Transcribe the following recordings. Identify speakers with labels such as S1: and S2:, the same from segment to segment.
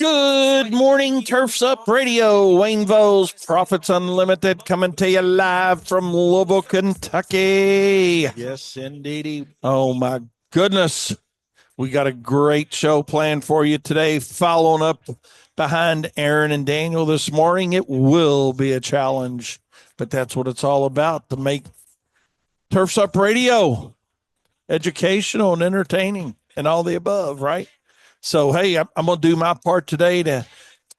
S1: Good morning, Turfs Up Radio. Wayne Vo's Profits Unlimited coming to you live from Louisville, Kentucky.
S2: Yes, indeedy.
S1: Oh, my goodness. We got a great show planned for you today. Following up behind Aaron and Daniel this morning, it will be a challenge, but that's what it's all about, to make Turfs Up Radio educational and entertaining and all the above, right? So, hey, I'm going to do my part today to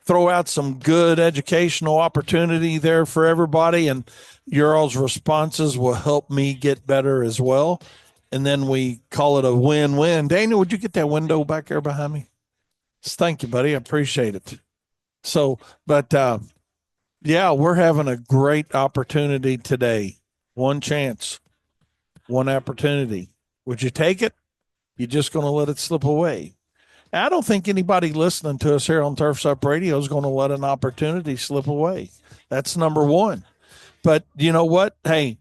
S1: throw out some good educational opportunity there for everybody, and your all's responses will help me get better as well. And then we call it a win-win. Daniel, would you get that window back there behind me? Thank you, buddy. I appreciate it. So, but yeah, we're having a great opportunity today. One chance, one opportunity. Would you take it? You're just going to let it slip away. I don't think anybody listening to us here on Turfs Up Radio is going to let an opportunity slip away. That's number one. But you know what? Hey,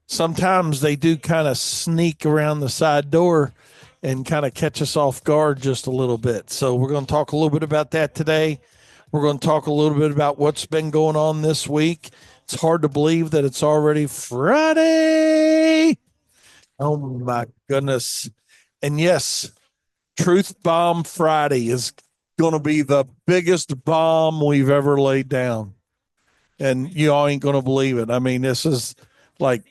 S1: sometimes they do kind of sneak around the side door and kind of catch us off guard just a little bit. So we're going to talk a little bit about that today. We're going to talk a little bit about what's been going on this week. It's hard to believe that it's already Friday. Oh, my goodness. And yes, Truth Bomb Friday is going to be the biggest bomb we've ever laid down. And you all ain't going to believe it. I mean, this is like,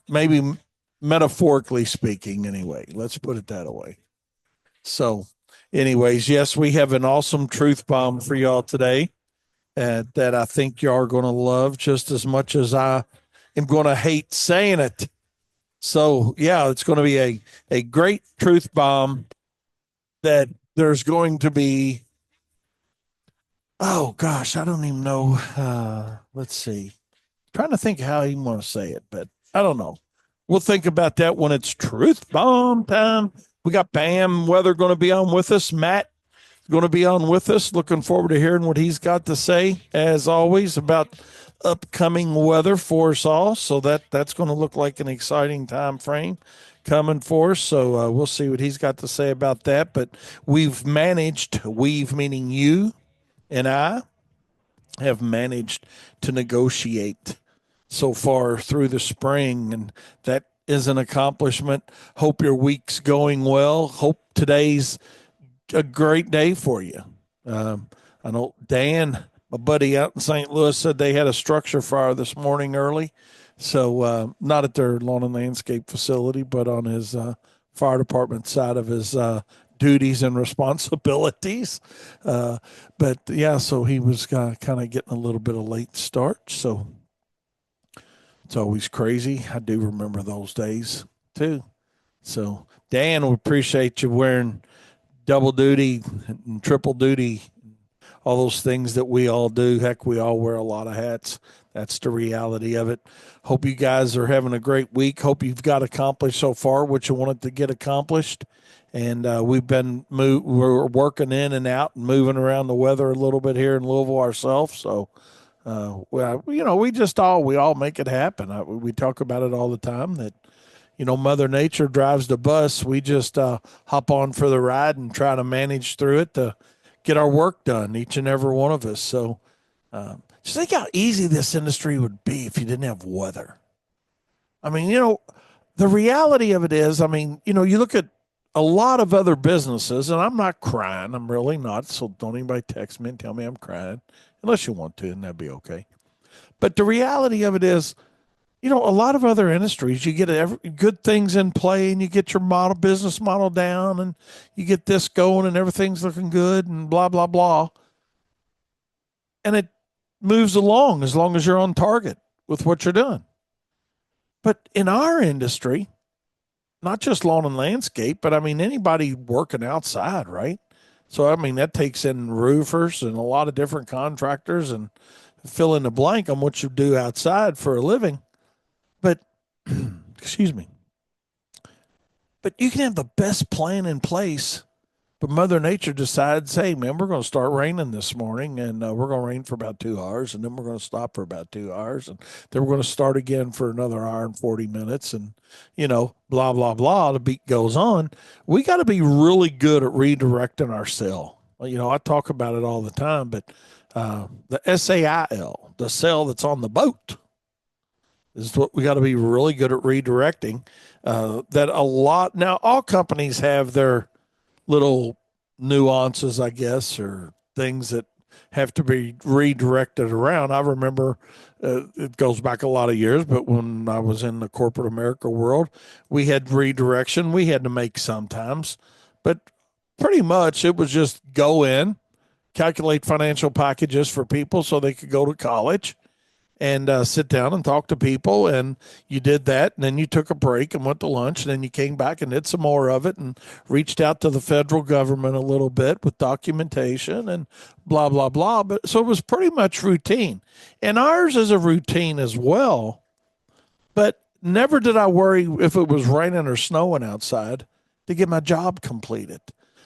S1: maybe metaphorically speaking anyway. Let's put it that way. So, anyways, yes, we have an awesome truth bomb for y'all today that I think y'all are going to love just as much as I am going to hate saying it. So, yeah, it's going to be a great truth bomb that there's going to be, oh gosh, I don't even know. Let's see. I'm trying to think how you want to say it, but I don't know. We'll think about that when it's truth bomb time. We got Bam Weather going to be on with us. Matt going to be on with us. Looking forward to hearing what he's got to say, as always, about upcoming weather for us all. So that's going to look like an exciting time frame coming for us. So we'll see what he's got to say about that. But we've meaning you and I, have managed to negotiate so far through the spring, and that is an accomplishment. Hope your week's going well. Hope today's a great day for you. I know Dan, my buddy out in St. Louis, said they had a structure fire this morning early. So not at their lawn and landscape facility, but on his fire department side of his duties and responsibilities. But yeah, so he was kind of getting a little bit of late start. So it's always crazy. I do remember those days too. So Dan, we appreciate you wearing double duty and triple duty, all those things that we all do. Heck, we all wear a lot of hats. That's the reality of it. Hope you guys are having a great week. Hope you've got accomplished so far what you wanted to get accomplished. And we're working in and out and moving around the weather a little bit here in Louisville ourselves. So, we all make it happen. We talk about it all the time that, Mother Nature drives the bus. We just hop on for the ride and try to manage through it to get our work done, each and every one of us. So just think how easy this industry would be if you didn't have weather. I mean, the reality of it is, you look at a lot of other businesses, and I'm not crying. I'm really not. So don't anybody text me and tell me I'm crying, unless you want to, and that'd be okay. But the reality of it is, a lot of other industries, you get good things in play, and you get your business model down, and you get this going, and everything's looking good, and blah, blah, blah. And it moves along as long as you're on target with what you're doing. But in our industry, not just lawn and landscape, but anybody working outside, right? So, that takes in roofers and a lot of different contractors, and fill in the blank on what you do outside for a living. But, excuse me, but you can have the best plan in place, but Mother Nature decides, hey, man, we're going to start raining this morning, and we're going to rain for about 2 hours, and then we're going to stop for about 2 hours, and then we're going to start again for another hour and 40 minutes, and, blah, blah, blah. The beat goes on. We got to be really good at redirecting ourselves. I talk about it all the time, but the SAIL, the sail that's on the boat, is what we got to be really good at redirecting. That a lot now, all companies have their little nuances, I guess, or things that have to be redirected around. I remember it goes back a lot of years, but when I was in the corporate America world, we had redirection we had to make sometimes, but pretty much it was just go in, calculate financial packages for people so they could go to college and sit down and talk to people. And you did that. And then you took a break and went to lunch. And then you came back and did some more of it and reached out to the federal government a little bit with documentation and blah, blah, blah. But so it was pretty much routine. And ours is a routine as well. But never did I worry if it was raining or snowing outside to get my job completed.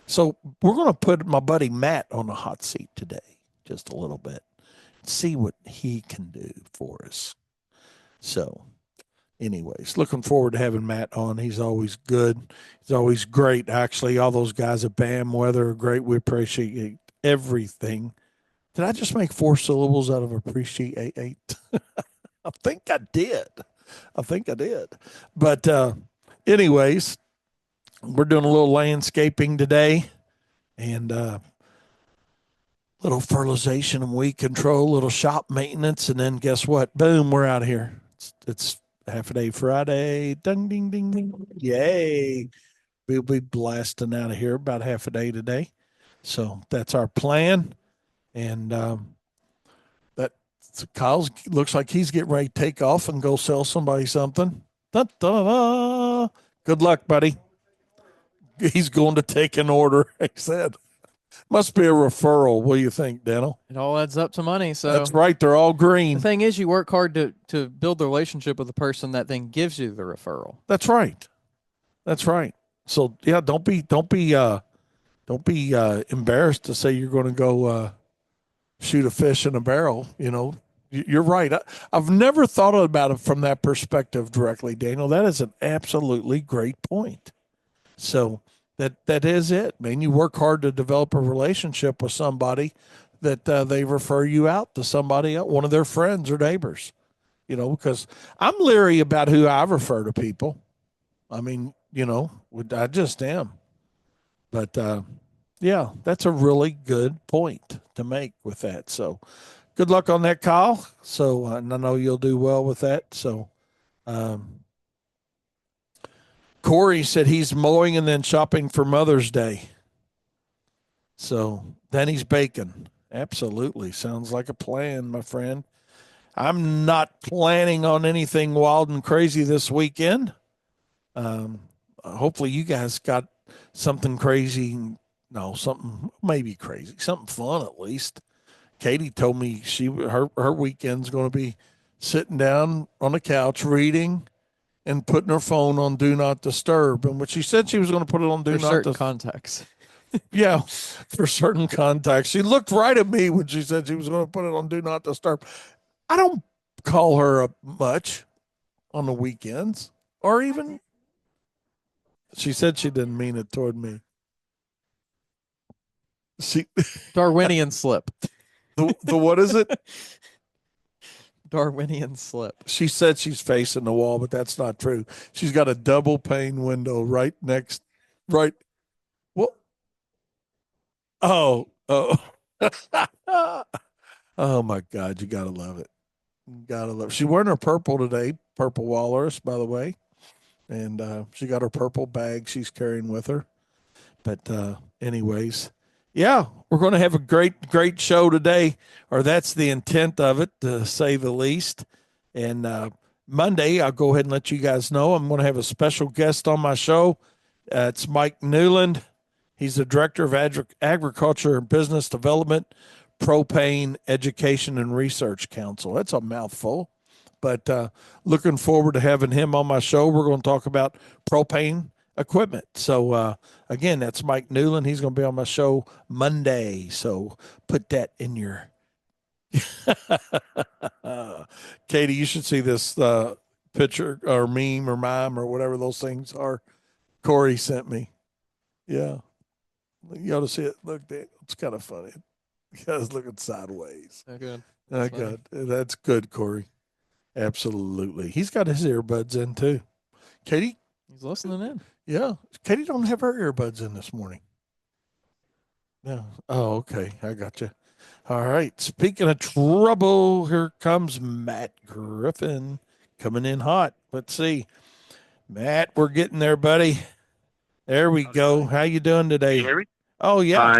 S1: So we're going to put my buddy Matt on the hot seat today, just a little bit, see what he can do for us. So, anyways, looking forward to having Matt on. He's always good. He's always great. Actually, all those guys at BAM Weather are great. We appreciate everything. Did I just make 4 syllables out of appreciate? I think I did. But anyways, we're doing a little landscaping today and little fertilization and weed control, little shop maintenance, and then guess what? Boom, we're out of here. It's half a day Friday. Ding, ding, ding, ding. Yay. We'll be blasting out of here about half a day today. So that's our plan. And that Kyle's looks like he's getting ready to take off and go sell somebody something. Da, da, da. Good luck, buddy. He's going to take an order, he said. Must be a referral. What do you think, Daniel?
S2: It all adds up to money. So
S1: that's right. They're all green.
S2: The thing is, you work hard to build the relationship with the person that then gives you the referral.
S1: That's right. So yeah, don't be embarrassed to say you're going to go shoot a fish in a barrel. You're right. I've never thought about it from that perspective directly, Daniel. That is an absolutely great point. So that is it, man. You work hard to develop a relationship with somebody that they refer you out to somebody else, one of their friends or neighbors, because I'm leery about who I refer to people. I mean, I just am. But yeah, that's a really good point to make with that. So good luck on that, Kyle. So and I know you'll do well with that. So Corey said he's mowing and then shopping for Mother's Day. So then he's baking. Absolutely. Sounds like a plan, my friend. I'm not planning on anything wild and crazy this weekend. Hopefully you guys got something crazy. No, something maybe crazy, something fun at least. Katie told me her weekend's going to be sitting down on the couch reading and putting her phone on Do Not Disturb. And what she said she was going to put it on Do Not Disturb.
S2: For certain contacts.
S1: Yeah, for certain contacts. She looked right at me when she said she was going to put it on Do Not Disturb. I don't call her up much on the weekends or even. She said she didn't mean it toward me.
S2: Darwinian slip.
S1: The what is it?
S2: Darwinian slip.
S1: She said she's facing the wall, but that's not true. She's got a double pane window right. Well, oh. Oh my God, you gotta love it. She's wearing her purple today, purple walrus, by the way, and she got her purple bag she's carrying with her. But anyways. Yeah, we're going to have a great show today, or that's the intent of it, to say the least. And Monday, I'll go ahead and let you guys know I'm going to have a special guest on my show. It's Mike Newland. He's the Director of Agriculture and Business Development, Propane Education and Research Council. That's a mouthful, but looking forward to having him on my show. We're going to talk about propane equipment. So again, that's Mike Newland. He's going to be on my show Monday. So put that in your Katie, you should see this picture or meme or mime or whatever those things are Corey sent me. Yeah. You ought to see it. Look, It's kind of funny. You guys looking sideways.
S2: Oh, good.
S1: Oh,
S2: That's funny.
S1: God. That's good, Corey. Absolutely. He's got his earbuds in too. Katie,
S2: He's listening in.
S1: yeah. Katie don't have her earbuds in this morning. Yeah. Oh, okay. I got you. All right. Speaking of trouble, here comes Matt Griffin coming in hot. Let's see. Matt, we're getting there, buddy. There we
S3: Howdy,
S1: go.
S3: howdy.
S1: How you doing
S3: Can you
S1: today?
S3: hear me?
S1: Oh yeah.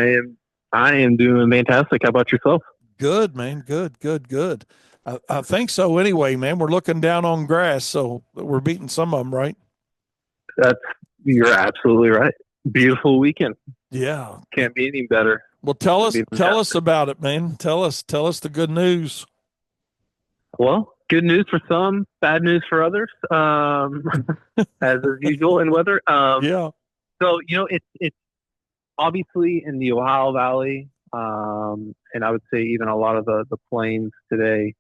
S3: I am doing fantastic. How about yourself?
S1: Good, man. Good, good, good. I think so anyway, man. We're looking down on grass, so we're beating some of them, right?
S3: That's You're absolutely right. Beautiful weekend.
S1: Yeah.
S3: Can't be any better.
S1: Well, tell
S3: Can't
S1: us
S3: be
S1: tell us
S3: fantastic.
S1: about it, man. Tell us the good news.
S3: Well, good news for some, bad news for others. As is usual in weather.
S1: Yeah.
S3: So it's obviously in the Ohio Valley, and I would say even a lot of the plains today.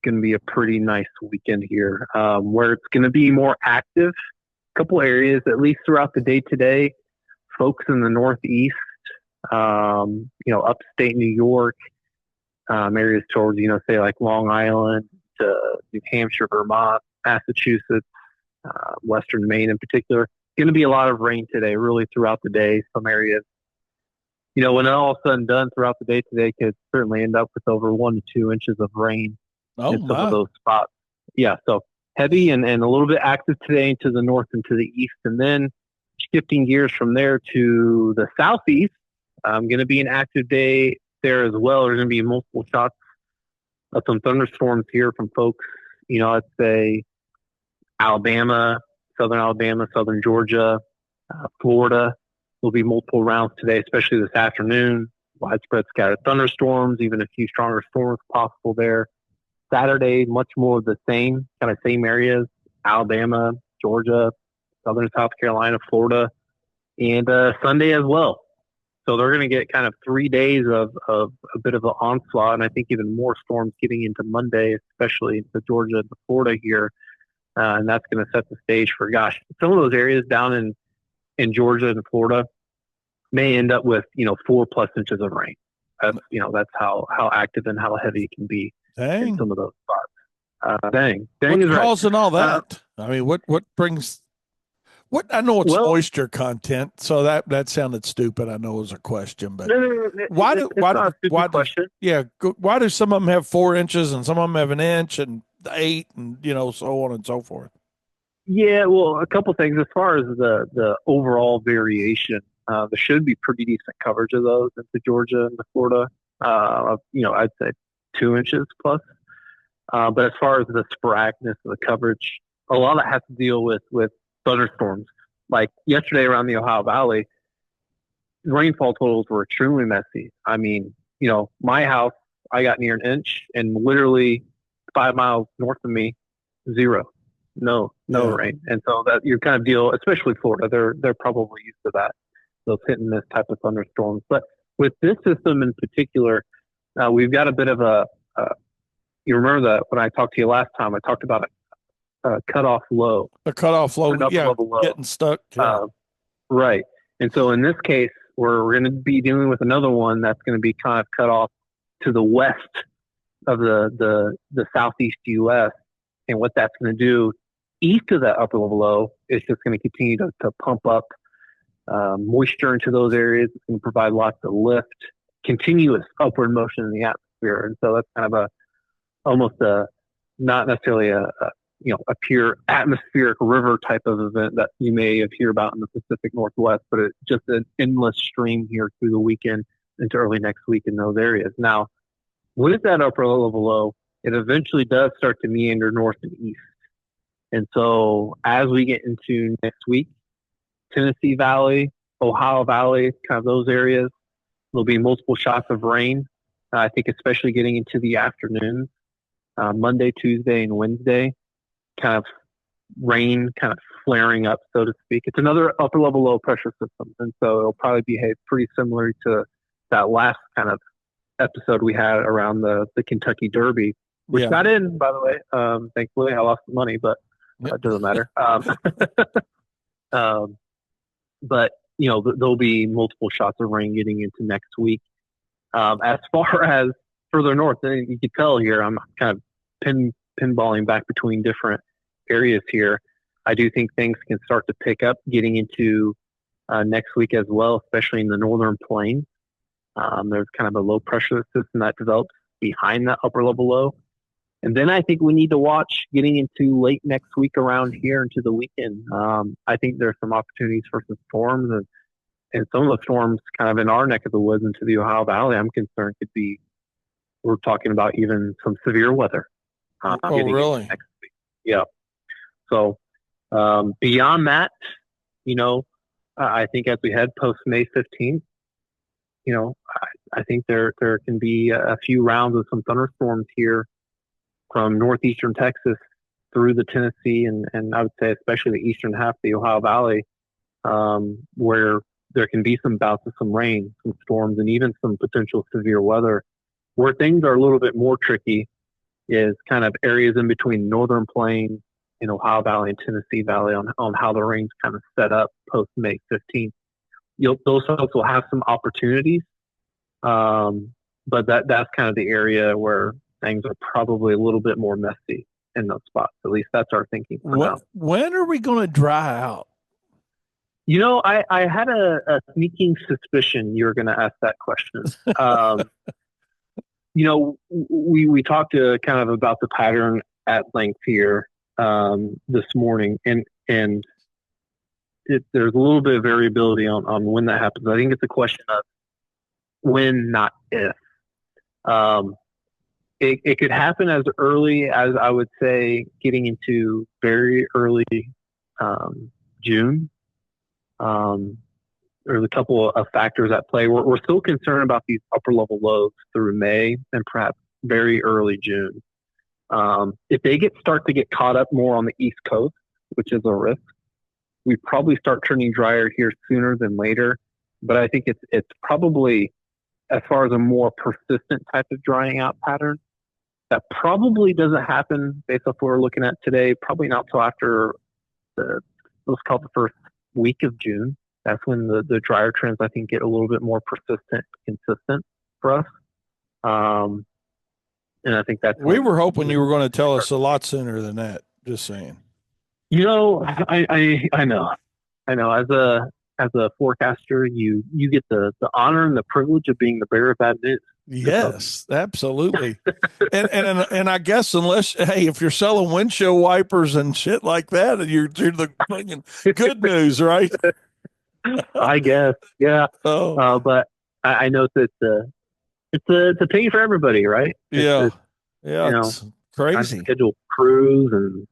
S3: Going to be a pretty nice weekend here, where it's going to be more active. A couple areas, at least throughout the day today. Folks in the Northeast, upstate New York, areas towards, say like Long Island, New Hampshire, Vermont, Massachusetts, Western Maine in particular. Going to be a lot of rain today, really throughout the day. Some areas, when it all said and done throughout the day today, could certainly end up with over 1 to 2 inches of rain
S1: Oh
S3: in some of
S1: my.
S3: those spots. Yeah, so heavy and a little bit active today to the north and to the east. And then shifting gears from there to the southeast, going to be an active day there as well. There's going to be multiple shots of some thunderstorms here from folks, I'd say Alabama, southern Georgia, Florida. There'll be multiple rounds today, especially this afternoon. Widespread scattered thunderstorms, even a few stronger storms possible there. Saturday, much more of the same, kind of same areas, Alabama, Georgia, southern South Carolina, Florida, and Sunday as well. So they're going to get kind of 3 days of a bit of an onslaught, and I think even more storms getting into Monday, especially into Georgia and Florida here. And that's going to set the stage for, gosh, some of those areas down in Georgia and Florida may end up with, 4+ inches of rain. That's how active and how heavy it can be in
S1: Dang.
S3: some of those spots. Dang
S1: What's
S3: is right.
S1: causing all that? I mean, what brings what I know it's
S3: Well,
S1: moisture content, so that sounded stupid. I know it was a question, but
S3: no,
S1: why do
S3: it's not a
S1: why
S3: stupid
S1: does
S3: question.
S1: yeah why do some of them have 4 inches and some of them have an inch and 8 and so on and so forth?
S3: Yeah, well, a couple things as far as the overall variation. There should be pretty decent coverage of those into Georgia and Florida. I'd say 2 inches plus. But as far as the sporadicness of the coverage, a lot of that has to deal with thunderstorms. Like yesterday around the Ohio Valley, rainfall totals were extremely messy. I mean, my house, I got near an inch, and literally 5 miles north of me, zero, no
S1: Yeah.
S3: rain. And so that you kind of deal, especially Florida, they're probably used to that, those hitting this type of thunderstorms. But with this system in particular, we've got a bit of you remember that when I talked to you last time, I talked about a cutoff low,
S1: The cutoff low,
S3: an upper
S1: yeah,
S3: level low.
S1: getting stuck. Yeah.
S3: Right. And so in this case, we're going to be dealing with another one that's going to be kind of cut off to the west of the southeast U.S. And what that's going to do east of that upper level low is just going to continue to pump up moisture into those areas. It's going to provide lots of lift, continuous upward motion in the atmosphere. And so that's kind of almost not necessarily a pure atmospheric river type of event that you may have heard about in the Pacific Northwest, but it's just an endless stream here through the weekend into early next week in those areas. Now, with that upper level low, it eventually does start to meander north and east. And so as we get into next week, Tennessee Valley, Ohio Valley, kind of those areas, there'll be multiple shots of rain. I think especially getting into the afternoon, Monday, Tuesday, and Wednesday, kind of rain kind of flaring up, so to speak. It's another upper level low pressure system. And so it'll probably behave pretty similar to that last kind of episode we had around the Kentucky Derby, which
S1: Yeah.
S3: got in, by the way. Thankfully, I lost the money, but it doesn't matter. But, there'll be multiple shots of rain getting into next week. As far as further north, and you can tell here, I'm kind of pinballing back between different areas here. I do think things can start to pick up getting into next week as well, especially in the northern plains. There's kind of a low pressure system that develops behind that upper level low. And then I think we need to watch getting into late next week around here into the weekend. I think there's some opportunities for some storms, and some of the storms kind of in our neck of the woods into the Ohio Valley, I'm concerned could be, we're talking about even some severe weather.
S1: Oh,
S3: getting
S1: really?
S3: into next week. Yeah. So beyond that, I think as we head post May 15th, I think there can be a few rounds of some thunderstorms here from northeastern Texas through the Tennessee and I would say especially the eastern half of the Ohio Valley, where there can be some bouts of some rain, some storms, and even some potential severe weather. Where things are a little bit more tricky is kind of areas in between northern plains in Ohio Valley and Tennessee Valley on how the rain's kind of set up post May 15th. Those folks will have some opportunities, but that's kind of the area where things are probably a little bit more messy in those spots. At least that's our thinking for now.
S1: When are we going to dry out?
S3: I had a sneaking suspicion you were going to ask that question. We talked kind of about the pattern at length here this morning, and there's a little bit of variability on when that happens. I think it's a question of when, not if. It could happen as early as, I would say, getting into very early June. There's a couple of factors at play. We're still concerned about these upper level lows through May and perhaps very early June. If they start to get caught up more on the East Coast, which is a risk, we probably start turning drier here sooner than later. But I think it's probably, as far as a more persistent type of drying out pattern, that probably doesn't happen based off what we're looking at today. Probably not till after let's call it the first week of June. That's when the drier trends, I think, get a little bit more persistent, consistent for us. And I think that's.
S1: We were hoping you were going to tell us a lot sooner than that. Just saying.
S3: I know. As a forecaster, you get the honor and the privilege of being the bearer of bad news.
S1: Yes, absolutely. and I guess if you're selling windshield wipers and shit like that, you're the good news, right?
S3: I guess, yeah.
S1: Oh.
S3: But I know that it's a pain for everybody, right?
S1: It's crazy.
S3: Schedule crews and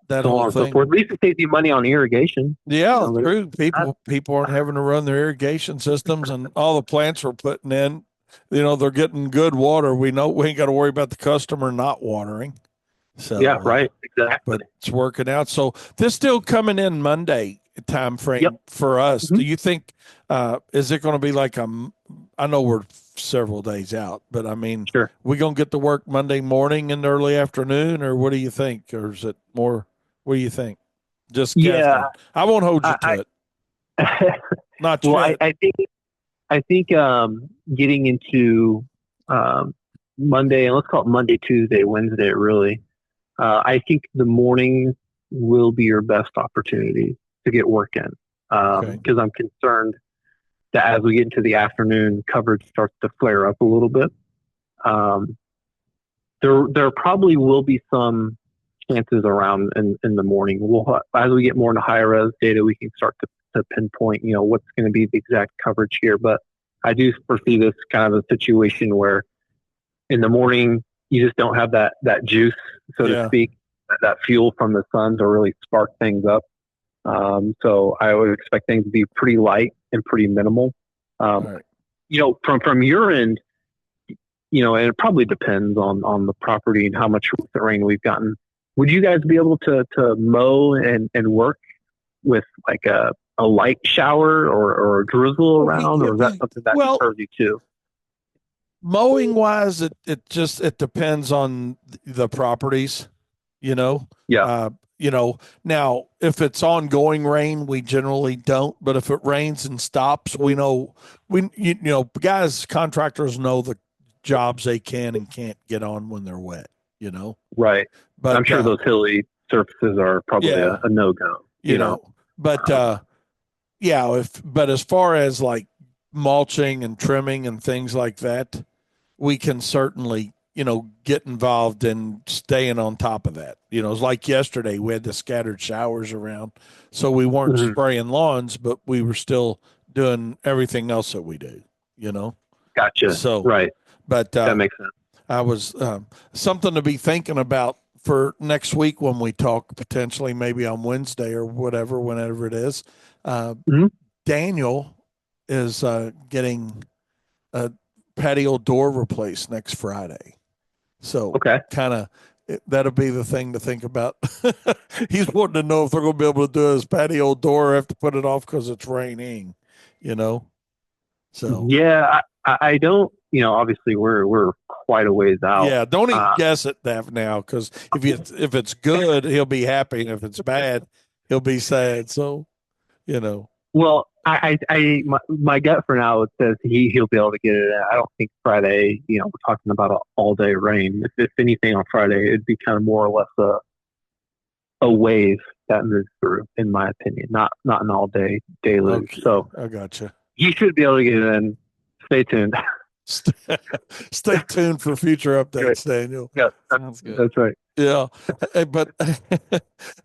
S1: that
S3: so
S1: whole
S3: on and
S1: thing.
S3: so forth. At least it saves you money on irrigation.
S1: Yeah, true. People aren't having to run their irrigation systems, and all the plants we're putting in, they're getting good water. We know we ain't got to worry about the customer not watering. So
S3: yeah, right, exactly.
S1: But it's working out. So this still coming in Monday time frame for us.
S3: Mm-hmm.
S1: Do you think is it going to be like I know we're several days out, but I mean,
S3: sure.
S1: We going to get to work Monday morning and early afternoon, or what do you think? Or is it more? What do you think? Just guessing. I won't hold you to it. Not
S3: well,
S1: yet.
S3: I think getting into Monday, and let's call it Monday, Tuesday, Wednesday, really. I think the morning will be your best opportunity to get work in, because I'm concerned that as we get into the afternoon, coverage starts to flare up a little bit. There probably will be some chances around in the morning. As we get more into higher res data, we can start to pinpoint, what's going to be the exact coverage here. But I do foresee this kind of a situation where in the morning you just don't have that juice, so to speak, that fuel from the sun to really spark things up. So I would expect things to be pretty light and pretty minimal. Right. From your end, and it probably depends on the property and how much rain we've gotten. Would you guys be able to mow and work with like a light shower or a drizzle around, or is that something that concerns you too?
S1: Mowing wise, it depends on the properties,
S3: Yeah.
S1: Now if it's ongoing rain, we generally don't. But if it rains and stops, we know guys, contractors know the jobs they can and can't get on when they're wet.
S3: Right.
S1: But
S3: I'm sure those hilly surfaces are probably
S1: yeah,
S3: a no go.
S1: But but as far as like mulching and trimming and things like that, we can certainly get involved in staying on top of that. It's like yesterday we had the scattered showers around, so we weren't
S3: Mhm.
S1: spraying lawns, but we were still doing everything else that we do.
S3: Gotcha.
S1: So,
S3: Right.
S1: but
S3: That makes sense.
S1: I was something to be thinking about for next week when we talk, potentially maybe on Wednesday or whatever, whenever it is.
S3: Mhm.
S1: Daniel is getting a patio door replaced next Friday. So
S3: Okay.
S1: kind of that'll be the thing to think about. He's wanting to know if they're going to be able to do his patio door or have to put it off because it's raining, you know? So
S3: Yeah, I don't. Obviously we're quite a ways out.
S1: yeah, don't even guess at that now, because if it's good, he'll be happy, and if it's bad, he'll be sad. So
S3: Well, my gut for now says he'll be able to get it in. I don't think Friday. We're talking about an all day rain. If anything on Friday, it'd be kind of more or less a wave that moves through, in my opinion. Not an all day deluge.
S1: Okay,
S3: So
S1: I gotcha.
S3: he should be able to get it in. Stay tuned.
S1: Stay tuned for future updates, Daniel.
S3: Yeah,
S2: Sounds good.
S3: that's right.
S1: Yeah, but I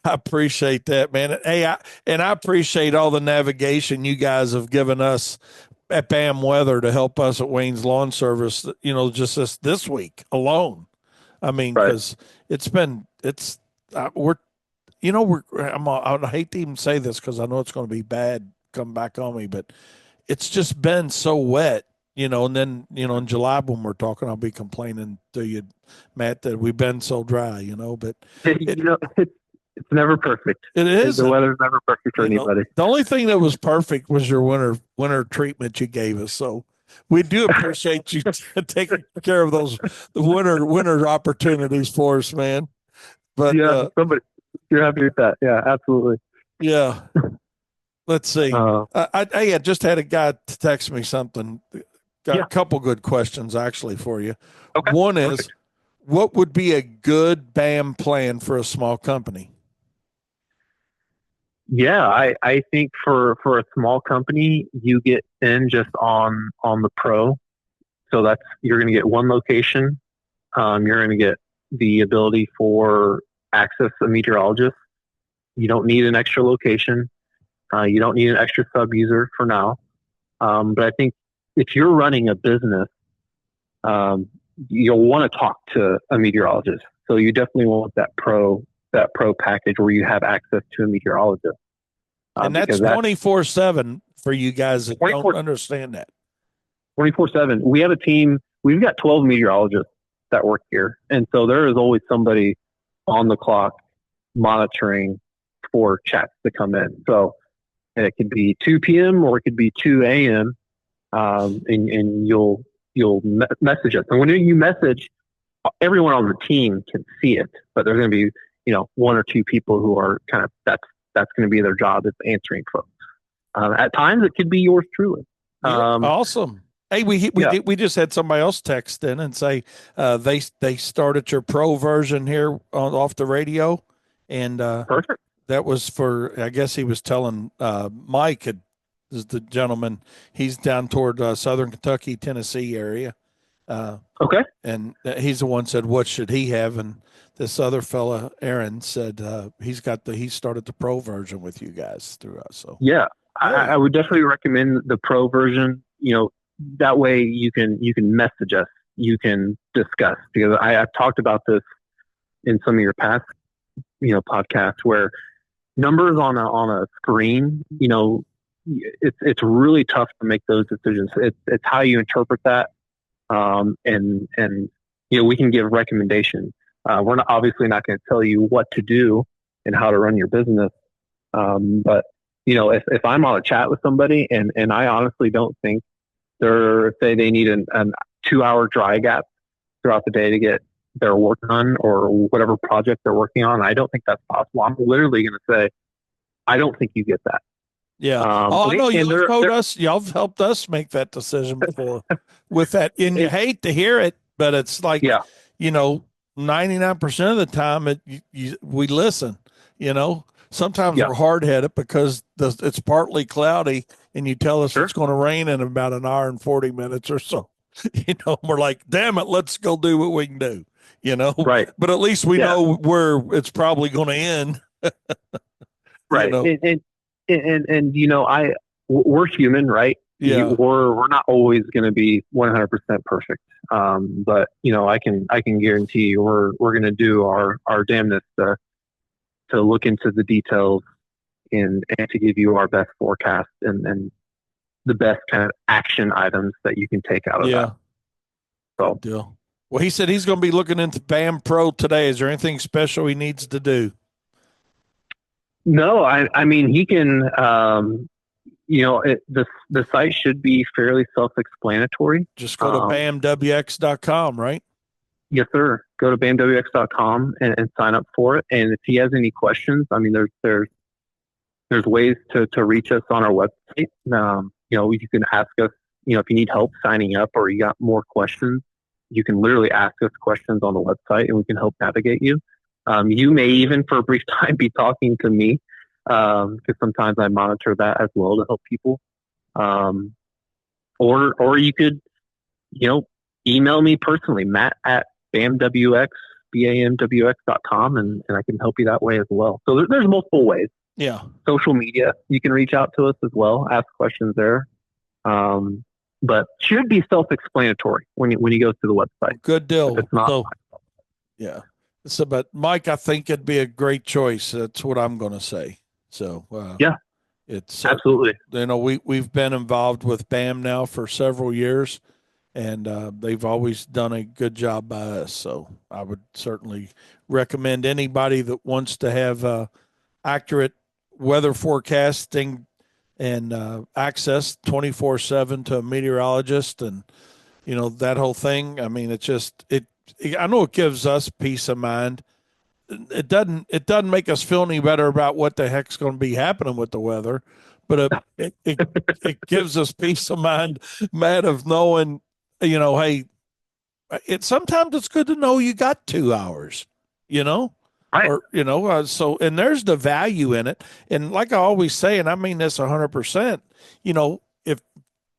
S1: appreciate that, man. Hey, I appreciate all the navigation you guys have given us at BAM Weather to help us at Wayne's Lawn Service. Just this week alone. I mean,
S3: Right.
S1: because I hate to even say this because I know it's going to be bad come back on me, but it's just been so wet. And then, in July when we're talking, I'll be complaining to you, Matt, that we've been so dry, but
S3: It's never perfect.
S1: it is.
S3: The weather's never perfect for anybody.
S1: The only thing that was perfect was your winter treatment you gave us. So we do appreciate you taking care of the winter opportunities for us, man. But
S3: yeah, you're happy with that. Yeah, absolutely.
S1: Yeah. Let's see. I just had a guy text me something. Got a couple good questions actually for you.
S3: Okay.
S1: One is,
S3: Perfect.
S1: what would be a good BAM plan for a small company?
S3: Yeah, I think for a small company, you get in just on the pro. So you're going to get one location. You're going to get the ability for access a meteorologist. You don't need an extra location. You don't need an extra sub user for now. But I think if you're running a business, you'll want to talk to a meteorologist. So you definitely want that pro package where you have access to a meteorologist.
S1: And that's 24/7 for you guys that don't understand that.
S3: 24/7. We have a team. We've got 12 meteorologists that work here. And so there is always somebody on the clock monitoring for chats to come in. So it could be 2 p.m. or it could be 2 a.m. And you'll message us. And when you message, everyone on the team can see it, but there's going to be, one or two people who are kind of, that's going to be their job, is answering folks. At times it could be yours truly.
S1: Awesome. Hey, we just had somebody else text in and say they started your pro version here off the radio, and
S3: perfect.
S1: That was for, I guess he was telling Mike is the gentleman. He's down toward Southern Kentucky, Tennessee area.
S3: Okay.
S1: And he's the one said, what should he have? And this other fella, Aaron, said he started the pro version with you guys through us. So
S3: yeah, I would definitely recommend the pro version. That way you can message us, you can discuss, because I've talked about this in some of your past podcasts where numbers on a screen, it's really tough to make those decisions. It's how you interpret that, and we can give recommendations. We're obviously not going to tell you what to do and how to run your business, but if I'm on a chat with somebody and I honestly don't think they need an 2 hour dry gap throughout the day to get they're working on or whatever project they're working on. I don't think that's possible. I'm literally going to say, I don't think you get that.
S1: Yeah. Oh, I know
S3: And
S1: you've told us, y'all have helped us make that decision before with that. And you hate to hear it, but it's like,
S3: yeah,
S1: 99% of the time we listen, sometimes
S3: yeah,
S1: we're hard headed because it's partly cloudy and you tell us
S3: sure,
S1: it's going to rain in about an hour and 40 minutes or so, we're like, damn it, let's go do what we can do,
S3: right,
S1: but at least we
S3: yeah,
S1: know where it's probably going to end,
S3: right. And we're human, right?
S1: Yeah.
S3: We're not always going to be 100% perfect. But I can guarantee you we're going to do our damnness to look into the details and to give you our best forecast and the best kind of action items that you can take out of that. So,
S1: good deal. Well, he said he's going to be looking into BAM Pro today. Is there anything special he needs to do?
S3: no, I mean, he can, the site should be fairly self-explanatory.
S1: Just go to bamwx.com, right?
S3: Yes, sir. Go to bamwx.com and sign up for it. And if he has any questions, I mean, there's ways to reach us on our website. You can ask us, if you need help signing up or you got more questions, you can literally ask us questions on the website and we can help navigate you. You may even for a brief time be talking to me because sometimes I monitor that as well to help people. Or you could, email me personally, Matt at bamwx.com, and I can help you that way as well. So there's multiple ways.
S1: Yeah.
S3: Social media, you can reach out to us as well, ask questions there. But should be self-explanatory when you go to the website.
S1: Good deal.
S3: If it's not.
S1: So, yeah. So, but Mike, I think it'd be a great choice. That's what I'm going to say. So,
S3: yeah,
S1: it's
S3: absolutely.
S1: We've been involved with BAM now for several years, and they've always done a good job by us. So, I would certainly recommend anybody that wants to have accurate weather forecasting and access 24/7 to a meteorologist and that whole thing. I mean, I know it gives us peace of mind. It doesn't make us feel any better about what the heck's going to be happening with the weather, but it gives us peace of mind, Matt, of knowing, hey, sometimes it's good to know you got 2 hours,
S3: Right.
S1: Or so, and there's the value in it. And like I always say, and I mean this 100%,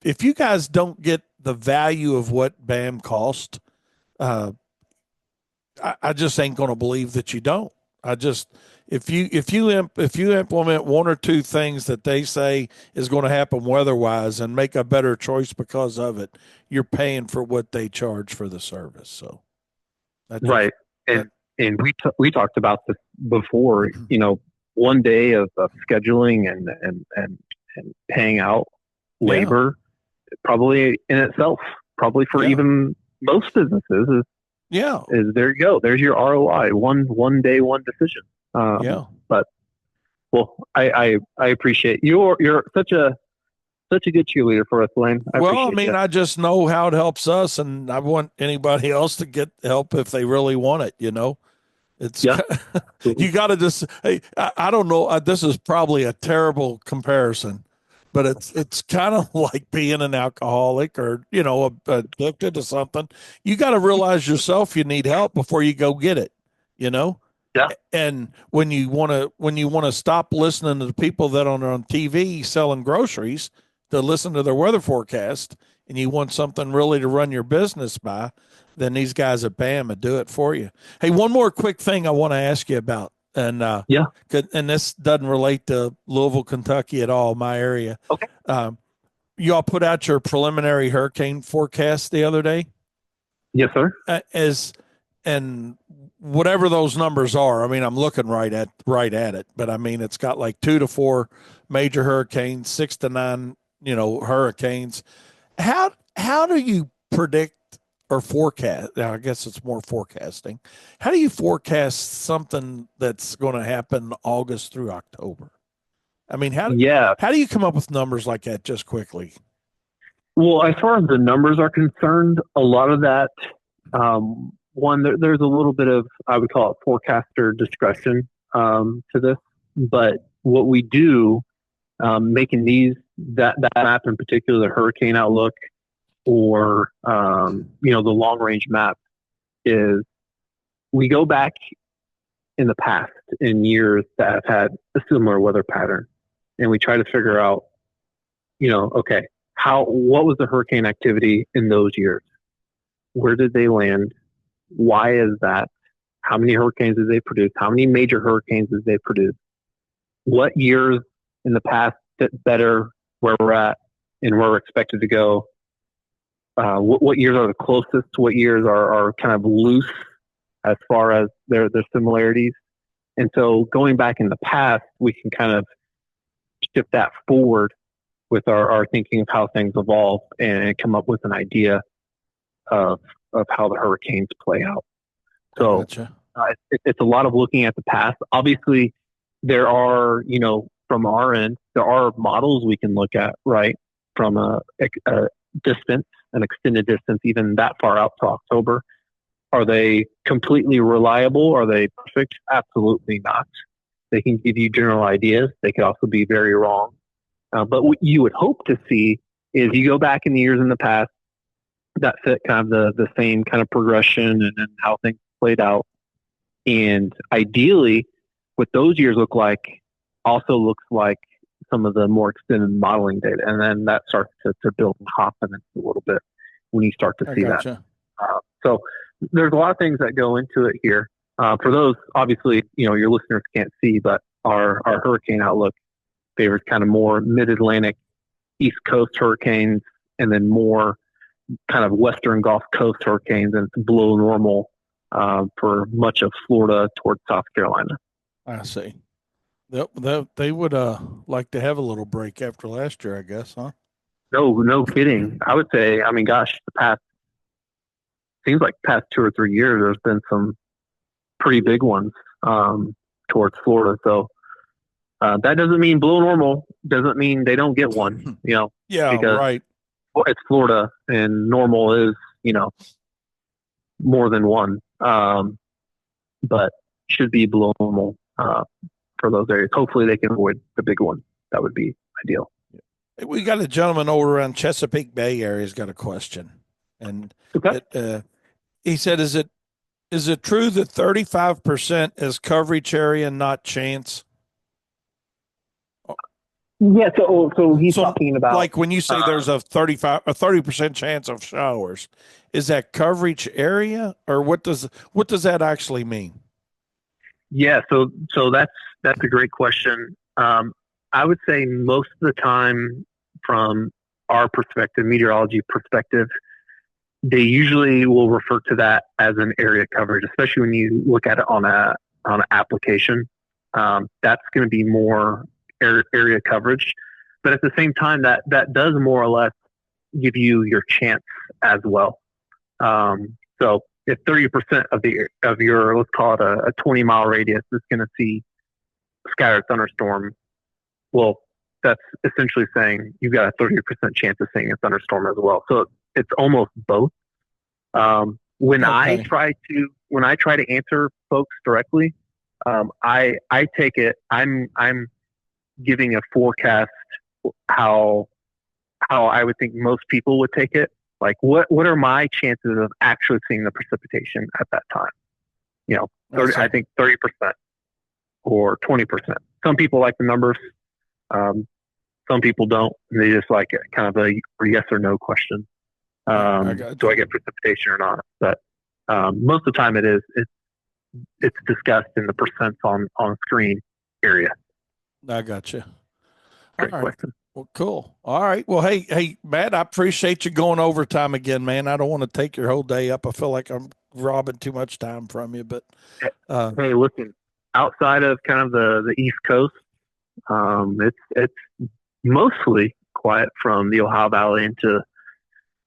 S1: if you guys don't get the value of what BAM cost, I just ain't going to believe that you don't. If you implement one or two things that they say is going to happen weather-wise and make a better choice because of it, you're paying for what they charge for the service. So
S3: right. And we talked about this before, one day of scheduling and paying out labor, probably in itself, probably for even most businesses is there you go. There's your ROI. One day, one decision. But I appreciate you're such a good cheerleader for us, Lane.
S1: I just know how it helps us, and I want anybody else to get help if they really want it. It's you got to just. Hey, I don't know. This is probably a terrible comparison, but it's kind of like being an alcoholic or addicted to something. You got to realize yourself you need help before you go get it.
S3: Yeah.
S1: And when you want to stop listening to the people that are on TV selling groceries to listen to their weather forecast, and you want something really to run your business by, then these guys at BAM would do it for you. Hey, one more quick thing I want to ask you about. And and this doesn't relate to Louisville, Kentucky at all, my area.
S3: Okay.
S1: You all put out your preliminary hurricane forecast the other day?
S3: Yes, sir.
S1: And whatever those numbers are, I mean, I'm looking right at it, but I mean, it's got like 2 to 4 major hurricanes, 6 to 9, hurricanes. How do you predict or forecast? Now, I guess it's more forecasting. How do you forecast something that's going to happen August through October? I mean, how do you come up with numbers like that just quickly?
S3: Well, as far as the numbers are concerned, a lot of that there's a little bit of, I would call it forecaster discretion to this, but what we do, making that map in particular, the hurricane outlook or the long range map, is we go back in the past in years that have had a similar weather pattern, and we try to figure out, okay, what was the hurricane activity in those years? Where did they land? Why is that? How many hurricanes did they produce? How many major hurricanes did they produce? What years in the past fit better where we're at and where we're expected to go? What years are the closest? What years are kind of loose as far as their similarities? And so going back in the past, we can kind of shift that forward with our thinking of how things evolve and come up with an idea of how the hurricanes play out. So
S1: Gotcha.
S3: it's a lot of looking at the past. Obviously, there are, from our end, there are models we can look at, right, from a distance, an extended distance, even that far out to October. Are they completely reliable? Are they perfect? Absolutely not. They can give you general ideas. They could also be very wrong. But what you would hope to see is you go back in the years in the past that fit kind of the same kind of progression and how things played out. And ideally, what those years look like also looks like some of the more extended modeling data. And then that starts to build confidence a little bit when you start to see that. So there's a lot of things that go into it here. For those, obviously, your listeners can't see, but our hurricane outlook favors kind of more mid-Atlantic, East Coast hurricanes, and then more kind of Western Gulf Coast hurricanes, and it's below normal for much of Florida towards South Carolina.
S1: I see. They would like to have a little break after last year, I guess, huh?
S3: No kidding. I would say, seems like the past 2 or 3 years, there's been some pretty big ones towards Florida. So that doesn't mean below normal. Doesn't mean they don't get one.
S1: Yeah,
S3: because
S1: right.
S3: It's Florida, and normal is more than one. But should be below normal for those areas. Hopefully, they can avoid the big one. That would be ideal.
S1: We got a gentleman over around Chesapeake Bay area has got a question, and he said, "Is it true that 35% is coverage area and not chance?"
S3: Yeah, so he's talking about,
S1: like, when you say there's a 30% chance of showers, is that coverage area, or what does that actually mean?
S3: Yeah, so that's a great question. I would say most of the time, from our perspective, meteorology perspective, they usually will refer to that as an area coverage, especially when you look at it on an application. That's going to be more area coverage, but at the same time, that does more or less give you your chance as well. So if 30% of your, let's call it a 20-mile radius, is going to see scattered thunderstorm, well, that's essentially saying you've got a 30% chance of seeing a thunderstorm as well. So it's almost both. When I try to answer folks directly, I take it, I'm giving a forecast how I would think most people would take it. Like, what are my chances of actually seeing the precipitation at that time? 30, I think 30% or 20%. Some people like the numbers. Some people don't. They just like it, kind of a yes or no question. Do I get precipitation or not? But most of the time it's discussed in the percents on screen area.
S1: I got you.
S3: Great question.
S1: Well, cool. All right. Well, hey, Matt, I appreciate you going overtime again, man. I don't want to take your whole day up. I feel like I'm robbing too much time from you, but
S3: hey, listen, outside of kind of the East Coast, it's mostly quiet from the Ohio Valley into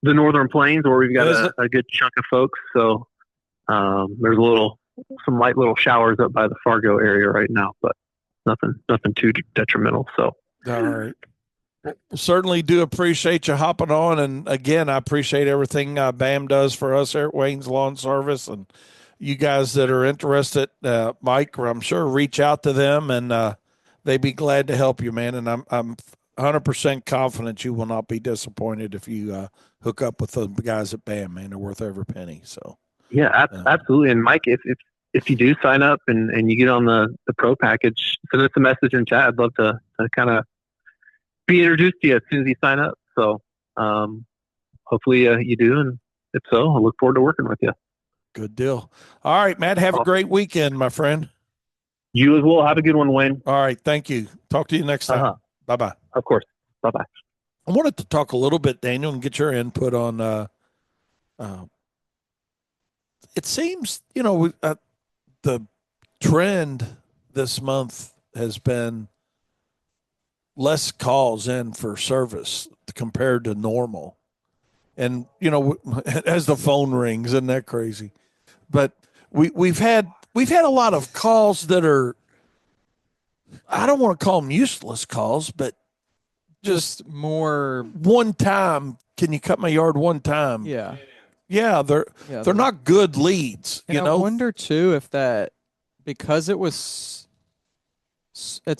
S3: the Northern Plains, where we've got a good chunk of folks. So there's some light little showers up by the Fargo area right now, but nothing too detrimental. So
S1: all right. Certainly do appreciate you hopping on. And again, I appreciate everything BAM does for us here at Wayne's Lawn Service. And you guys that are interested, Mike, I'm sure reach out to them and they'd be glad to help you, man. And I'm 100% confident you will not be disappointed if you hook up with the guys at BAM, man. They're worth every penny. So,
S3: Yeah, absolutely. And Mike, if you do sign up and you get on the pro package, send us a message in chat. I'd love to kind of be introduced to you as soon as you sign up. So hopefully you do. And if so, I look forward to working with you.
S1: good deal. All right, Matt, have a great weekend, my friend.
S3: You as well. Have a good one, Wayne.
S1: All right, thank you. Talk to you next time. Bye-bye.
S3: Of course. Bye-bye.
S1: I wanted to talk a little bit, Daniel, and get your input on it seems, the trend this month has been less calls in for service compared to normal. And, as the phone rings, isn't that crazy? But we've had a lot of calls that are, I don't want to call them useless calls, but
S2: Just more.
S1: one time, can you cut my yard one time?
S2: Yeah.
S1: Yeah, they're not good leads,
S2: And I wonder too if that, because it's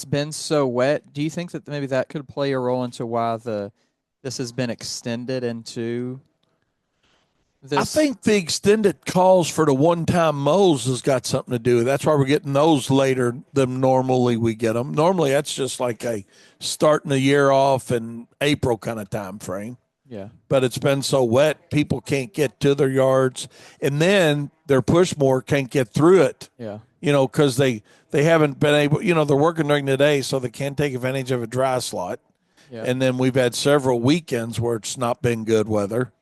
S2: been so wet. Do you think that maybe that could play a role into why this has been extended into this?
S1: I think the extended calls for the one-time mows has got something to do with it. That's why we're getting those later than normally we get them. Normally, that's just like a starting the year off in April kind of time frame.
S2: Yeah.
S1: But it's been so wet, people can't get to their yards, and then their push mower can't get through it.
S2: Yeah.
S1: Because they haven't been able. They're working during the day, so they can't take advantage of a dry slot.
S2: Yeah.
S1: And then we've had several weekends where it's not been good weather.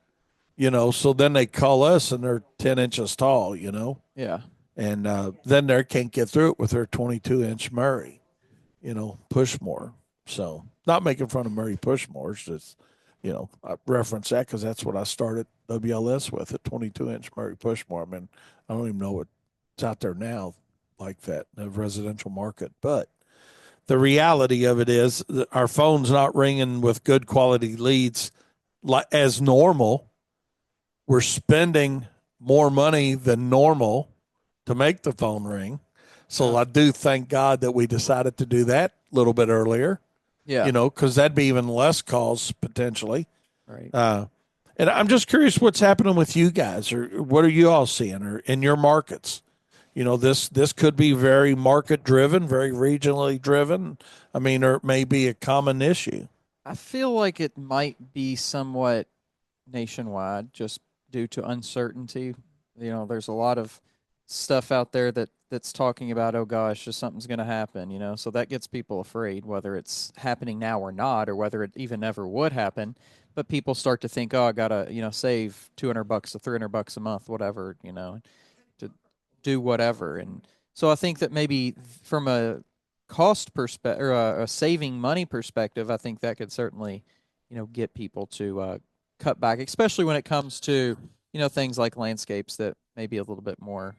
S1: So then they call us and they're 10 inches tall.
S2: Yeah.
S1: And then they can't get through it with their 22-inch Murray, push mower. So not making fun of Murray push mowers, just. I reference that because that's what I started WLS with, a 22-inch Murray push mower. I mean, I don't even know what's out there now like that in the residential market. But the reality of it is that our phone's not ringing with good quality leads as normal. We're spending more money than normal to make the phone ring. So I do thank God that we decided to do that a little bit earlier.
S2: Yeah.
S1: Because that'd be even less calls potentially.
S2: Right.
S1: And I'm just curious what's happening with you guys, or what are you all seeing, or in your markets? This could be very market driven, very regionally driven. I mean, or it may be a common issue.
S2: I feel like it might be somewhat nationwide just due to uncertainty. There's a lot of stuff out there that's talking about, oh gosh, just something's going to happen, so that gets people afraid, whether it's happening now or not, or whether it even ever would happen. But people start to think, oh, I gotta save $200 to $300 a month, whatever, to do whatever. And so I think that maybe from a cost perspective, or a saving money perspective, I think that could certainly get people to cut back, especially when it comes to things like landscapes that may be a little bit more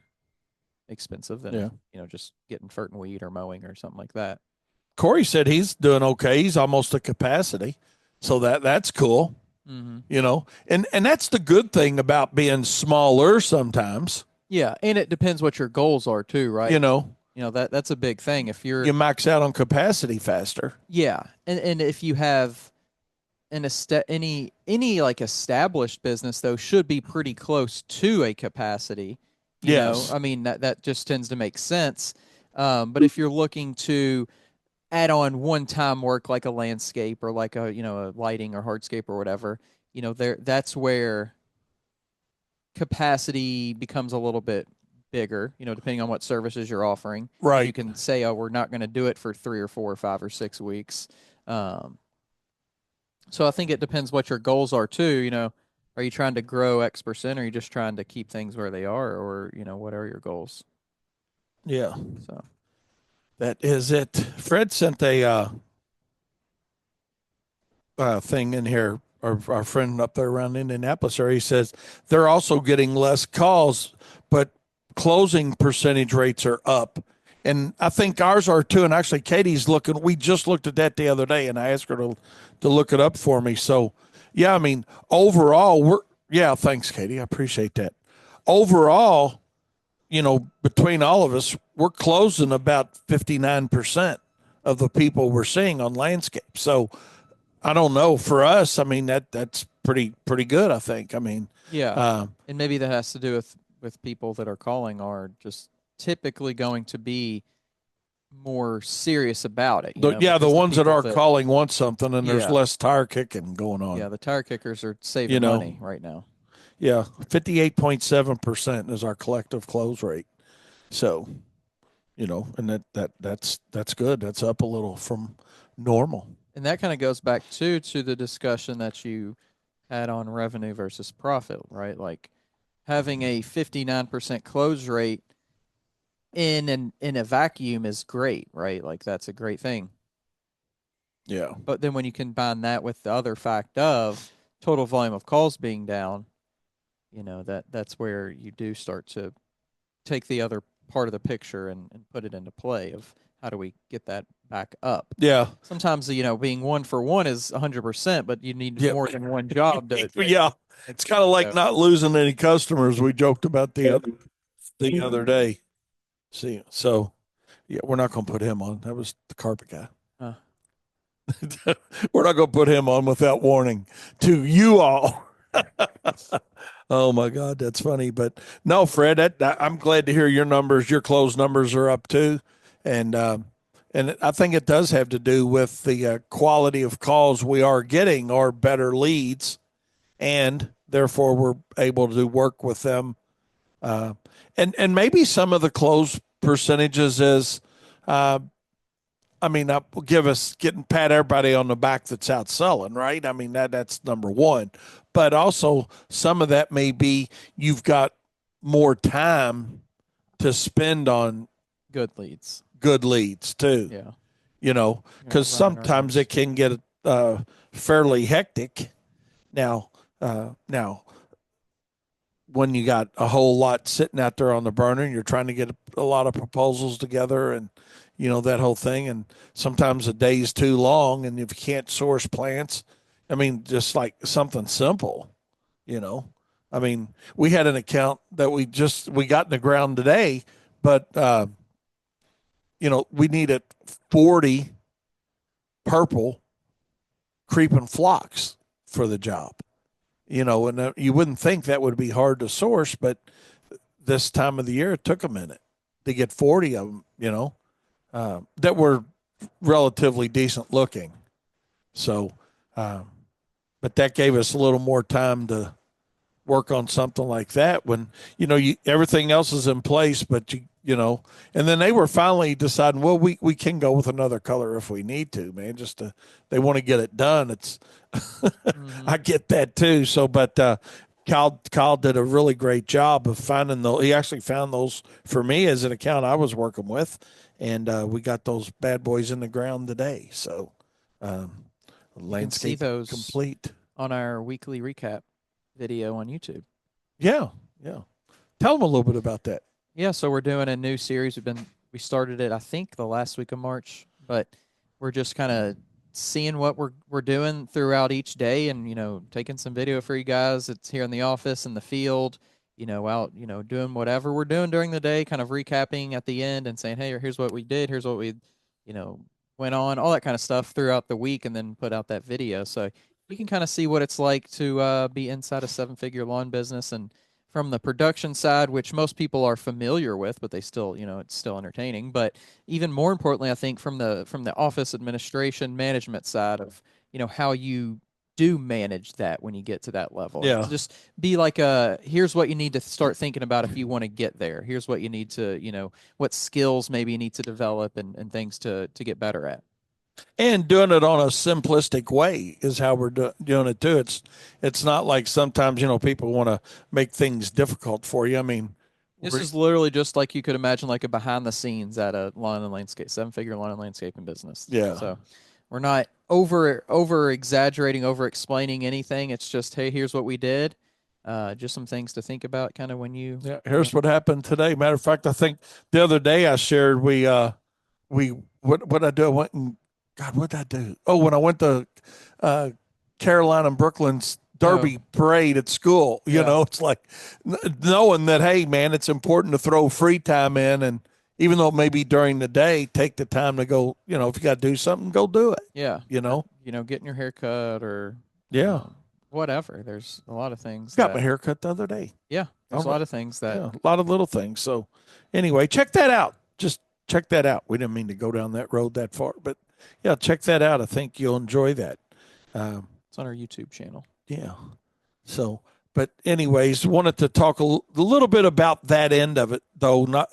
S2: expensive than just getting fert and weed or mowing or something like that.
S1: Corey said he's doing okay. He's almost at capacity, so that's cool. And that's the good thing about being smaller sometimes.
S2: Yeah, and it depends what your goals are too, right? That's a big thing. If you
S1: max out on capacity faster.
S2: Yeah, and if you have any like established business though should be pretty close to a capacity.
S1: Yes.
S2: I mean, that just tends to make sense. But if you're looking to add on one-time work like a landscape or like a lighting or hardscape or whatever, that's where capacity becomes a little bit bigger, depending on what services you're offering.
S1: Right.
S2: You can say, oh, we're not going to do it for 3 or 4 or 5 or 6 weeks. So I think it depends what your goals are too, Are you trying to grow X%? Or are you just trying to keep things where they are? Or, what are your goals?
S1: Yeah.
S2: So
S1: that is it. Fred sent a thing in here, our friend up there around Indianapolis area. He says they're also getting less calls, but closing percentage rates are up. And I think ours are too. And actually, Katie's looking. We just looked at that the other day, and I asked her to look it up for me. So, yeah, I mean, overall, we're yeah. Thanks, Katie. I appreciate that. Overall, between all of us, we're closing about 59% of the people we're seeing on landscape. So, I don't know. For us, I mean that's pretty good. I think. I mean,
S2: Yeah,
S1: uh,
S2: and maybe that has to do with people that are calling are just typically going to be more serious about it,
S1: the
S2: because the
S1: ones that
S2: people
S1: are
S2: that,
S1: calling want something, and there's
S2: yeah,
S1: less tire kicking going
S2: yeah,
S1: on.
S2: the tire kickers are
S1: You
S2: saving
S1: know,
S2: money right now.
S1: yeah, 58.7% is our collective close rate. So, and that's good. That's up a little from normal.
S2: And that kind of goes back to the discussion that you had on revenue versus profit, right? Like having a 59% close rate in a vacuum is great, right? Like that's a great thing.
S1: Yeah.
S2: But then when you combine that with the other fact of total volume of calls being down, that's where you do start to take the other part of the picture and put it into play of how do we get that back up.
S1: Yeah.
S2: Sometimes being 1 for 1 is 100%, but you need
S1: Yeah.
S2: more than one job to
S1: Yeah. It's kind of like not losing any customers. We joked about the other day. See, so yeah, we're not going to put him on. That was the carpet guy.
S2: uh,
S1: We're not going to put him on without warning to you all. Oh my God, that's funny. But no, Fred, I'm glad to hear your numbers. Your closed numbers are up too, and I think it does have to do with the quality of calls we are getting are better leads, and therefore we're able to work with them. And maybe some of the close percentages is, uh, I mean, give us pat everybody on the back that's out selling, right? I mean that's number one, but also some of that may be you've got more time to spend on
S2: good leads.
S1: good leads too.
S2: Yeah.
S1: Because sometimes it can get fairly hectic. Now, when you got a whole lot sitting out there on the burner and you're trying to get a lot of proposals together and that whole thing, and sometimes a day's too long, and if you can't source plants, I mean, just like something simple, I mean, we had an account that we got in the ground today, but we needed 40 purple creeping phlox for the job, and you wouldn't think that would be hard to source, but this time of the year, it took a minute to get 40 of them, that were relatively decent looking. So, but that gave us a little more time to work on something like that when, everything else is in place, but and then they were finally deciding, well, we can go with another color if we need to, man, they want to get it done. It's, I get that too. So, but, Kyle did a really great job of finding those. He actually found those for me as an account I was working with, and we got those bad boys in the ground today. So, landscape
S2: see those
S1: complete
S2: on our weekly recap video on YouTube.
S1: Yeah. Tell them a little bit about that.
S2: Yeah, so we're doing a new series. We started it I think the last week of March, but we're just kind of seeing what we're doing throughout each day, and taking some video for you guys. It's here in the office, in the field, out doing whatever we're doing during the day, kind of recapping at the end and saying, hey, here's what we did, here's what we went on, all that kind of stuff throughout the week, and then put out that video so you can kind of see what it's like to be inside a 7-figure lawn business, and from the production side, which most people are familiar with, but they still, it's still entertaining. But even more importantly, I think from the office administration management side of, how you do manage that when you get to that level.
S1: Yeah.
S2: Just be like, here's what you need to start thinking about if you want to get there. Here's what you need to, what skills maybe you need to develop and things to get better at.
S1: And doing it on a simplistic way is how we're doing it too. It's not like sometimes people want to make things difficult for you. I mean,
S2: this is literally just like you could imagine, like a behind the scenes at a lawn and landscape 7-figure lawn and landscaping business.
S1: Yeah.
S2: So we're not over exaggerating, over explaining anything. It's just, hey, here's what we did. Just some things to think about kind of when you.
S1: Yeah. Here's what happened today. Matter of fact, I think the other day I shared what I do. I went and God, what did I do? Oh, when I went to uh, Caroline and Brooklyn's Derby parade at school, it's like knowing that, hey, man, it's important to throw free time in. And even though maybe during the day, take the time to go, if you got to do something, go do it.
S2: Yeah. Getting your hair cut or
S1: Yeah.
S2: Whatever. There's a lot of things.
S1: Got my hair cut the other day.
S2: Yeah. There's a lot of things that.
S1: Yeah, a lot of little things. So anyway, check that out. Just check that out. We didn't mean to go down that road that far, but yeah, check that out. I think you'll enjoy that.
S2: It's on our YouTube channel.
S1: Yeah. So, but anyways, wanted to talk a little bit about that end of it, though not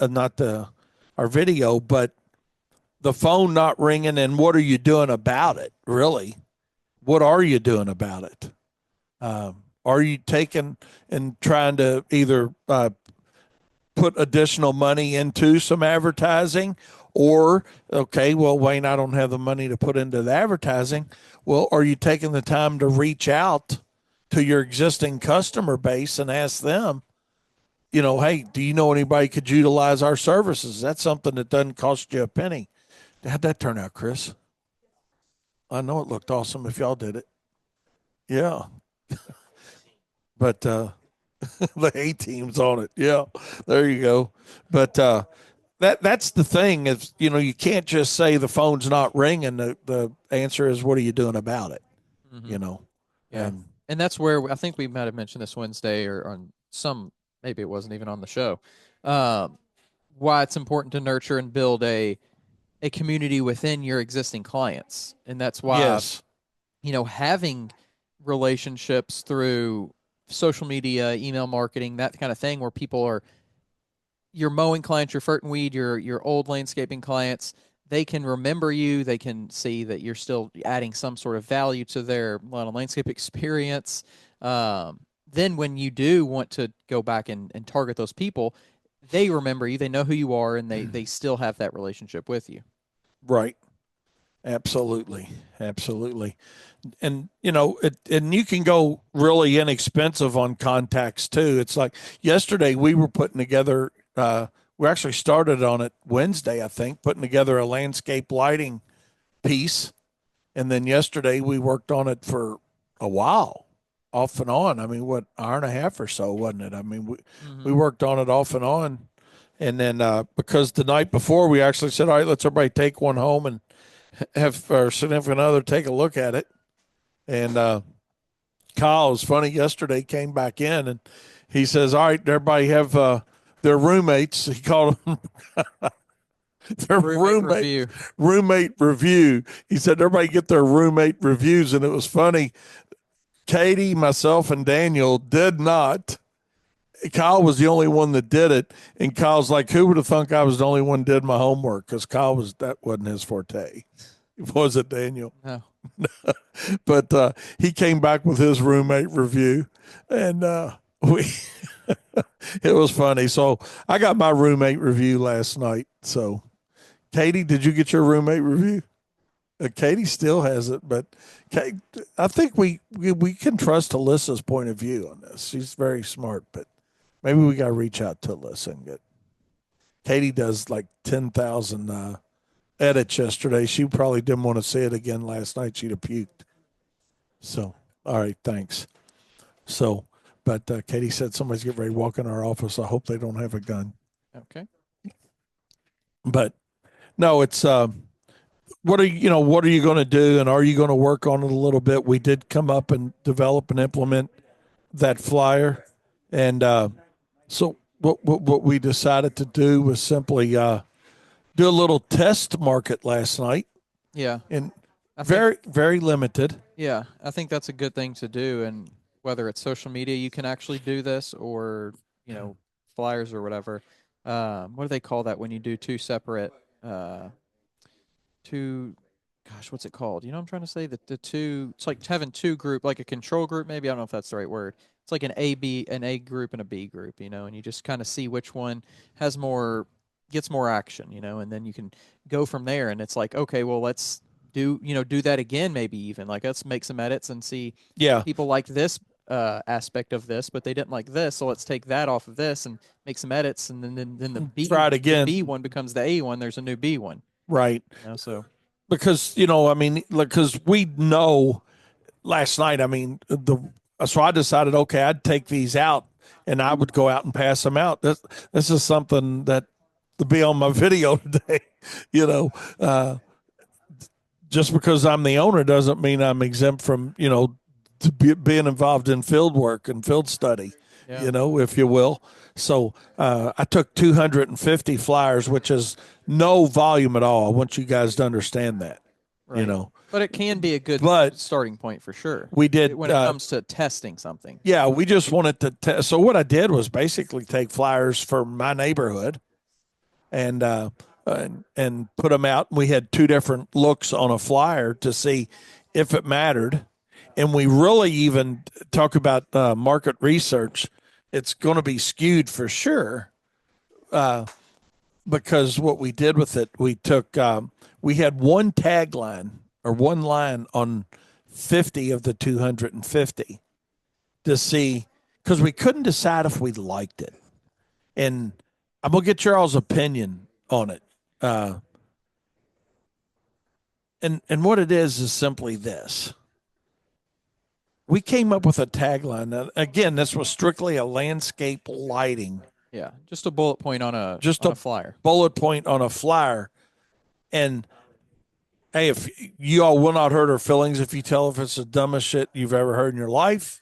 S1: our video, but the phone not ringing and what are you doing about it? Really, what are you doing about it? Are you taking and trying to either put additional money into some advertising, or okay, well, Wayne, I don't have the money to put into the advertising. Well, are you taking the time to reach out to your existing customer base and ask them, hey, do you know anybody could utilize our services? That's something that doesn't cost you a penny. How'd that turn out, Chris? I know it looked awesome if y'all did it. Yeah. But the A team's on it. Yeah, there you go. But that's the thing is, you can't just say the phone's not ringing. The answer is, what are you doing about it?
S2: Mm-hmm. Yeah. And that's where I think we might have mentioned this Wednesday or on maybe it wasn't even on the show, why it's important to nurture and build a community within your existing clients. And that's why,
S1: yes,
S2: having relationships through social media, email marketing, that kind of thing, where people are your mowing clients, your fert and weed, your old landscaping clients, they can remember you. They can see that you're still adding some sort of value to their landscape experience. Then when you do want to go back and target those people, they remember you, they know who you are, and they still have that relationship with you.
S1: Right. Absolutely. Absolutely. And, and you can go really inexpensive on contacts too. It's like yesterday we were putting together, we actually started on it Wednesday, I think, putting together a landscape lighting piece. And then yesterday we worked on it for a while, off and on. I mean, what, hour and a half or so, wasn't it? I mean, we worked on it off and on. And then because the night before we actually said, all right, let's everybody take one home and have our significant other take a look at it. And Kyle was funny yesterday, came back in and he says, all right, everybody have their roommates. He called them their roommate review. He said, everybody get their roommate reviews. And it was funny. Katie, myself, and Daniel did not. Kyle was the only one that did it. And Kyle's like, who would have thunk I was the only one that did my homework? Because that wasn't his forte. Was it, Daniel?
S2: No.
S1: But he came back with his roommate review, and it was funny. So I got my roommate review last night. So, Katie, did you get your roommate review? Katie still has it, but I think we can trust Alyssa's point of view on this. She's very smart, but maybe we got to reach out to Alyssa and get. Katie does like 10,000 edits yesterday. She probably didn't want to see it again last night. She'd have puked. So, all right, thanks. So, but Katie said somebody's getting ready to walk in our office. I hope they don't have a gun.
S2: Okay.
S1: But no, it's what are you going to do, and are you going to work on it a little bit? We did come up and develop and implement that flyer, and so what we decided to do was simply do a little test market last night.
S2: Yeah,
S1: and very limited.
S2: Yeah, I think that's a good thing to do, and whether it's social media, you can actually do this, or flyers or whatever. What do they call that when you do two separate? What's it called? You know what I'm trying to say? The two, it's like having two group, like a control group, maybe. I don't know if that's the right word. It's like an A group and a B group, and you just kind of see which one gets more action, and then you can go from there. And it's like, okay, well, let's do that again, maybe even like let's make some edits and see
S1: Yeah.
S2: people like this aspect of this, but they didn't like this, so let's take that off of this and make some edits, and then the B
S1: Try it again.
S2: the B one becomes the A one. There's a new B one.
S1: Right.
S2: So
S1: Because, I mean, because we know last night, I mean, so I decided, okay, I'd take these out and I would go out and pass them out. This is something that to be on my video today, just because I'm the owner doesn't mean I'm exempt from, being involved in field work and field study, if you will. So I took 250 flyers, which is no volume at all. I want you guys to understand that,
S2: right. But it can be a good starting point for sure.
S1: We did
S2: when it comes to testing something.
S1: Yeah, we just wanted to test. So what I did was basically take flyers for my neighborhood and put them out. We had 2 different looks on a flyer to see if it mattered. And we really even talk about market research. It's going to be skewed for sure because what we did with it, we took we had one tagline or one line on 50 of the 250 to see, because we couldn't decide if we liked it. And I'm going to get y'all's opinion on it. And what it is simply this. We came up with a tagline. Now, again, this was strictly a landscape lighting.
S2: Yeah, just a bullet point on a flyer.
S1: Bullet point on a flyer. And hey, if you all will not hurt our feelings if you tell if it's the dumbest shit you've ever heard in your life,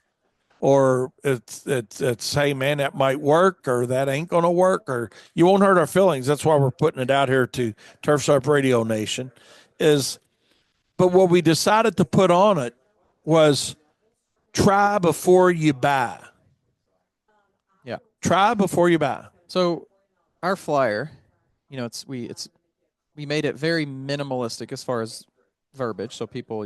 S1: or it's hey man, that might work, or that ain't gonna work, or you won't hurt our feelings. That's why we're putting it out here to Turf's Up Radio Nation. But what we decided to put on it was try before you buy.
S2: Yeah,
S1: try before you buy.
S2: So our flyer, we made it very minimalistic as far as verbiage, so people,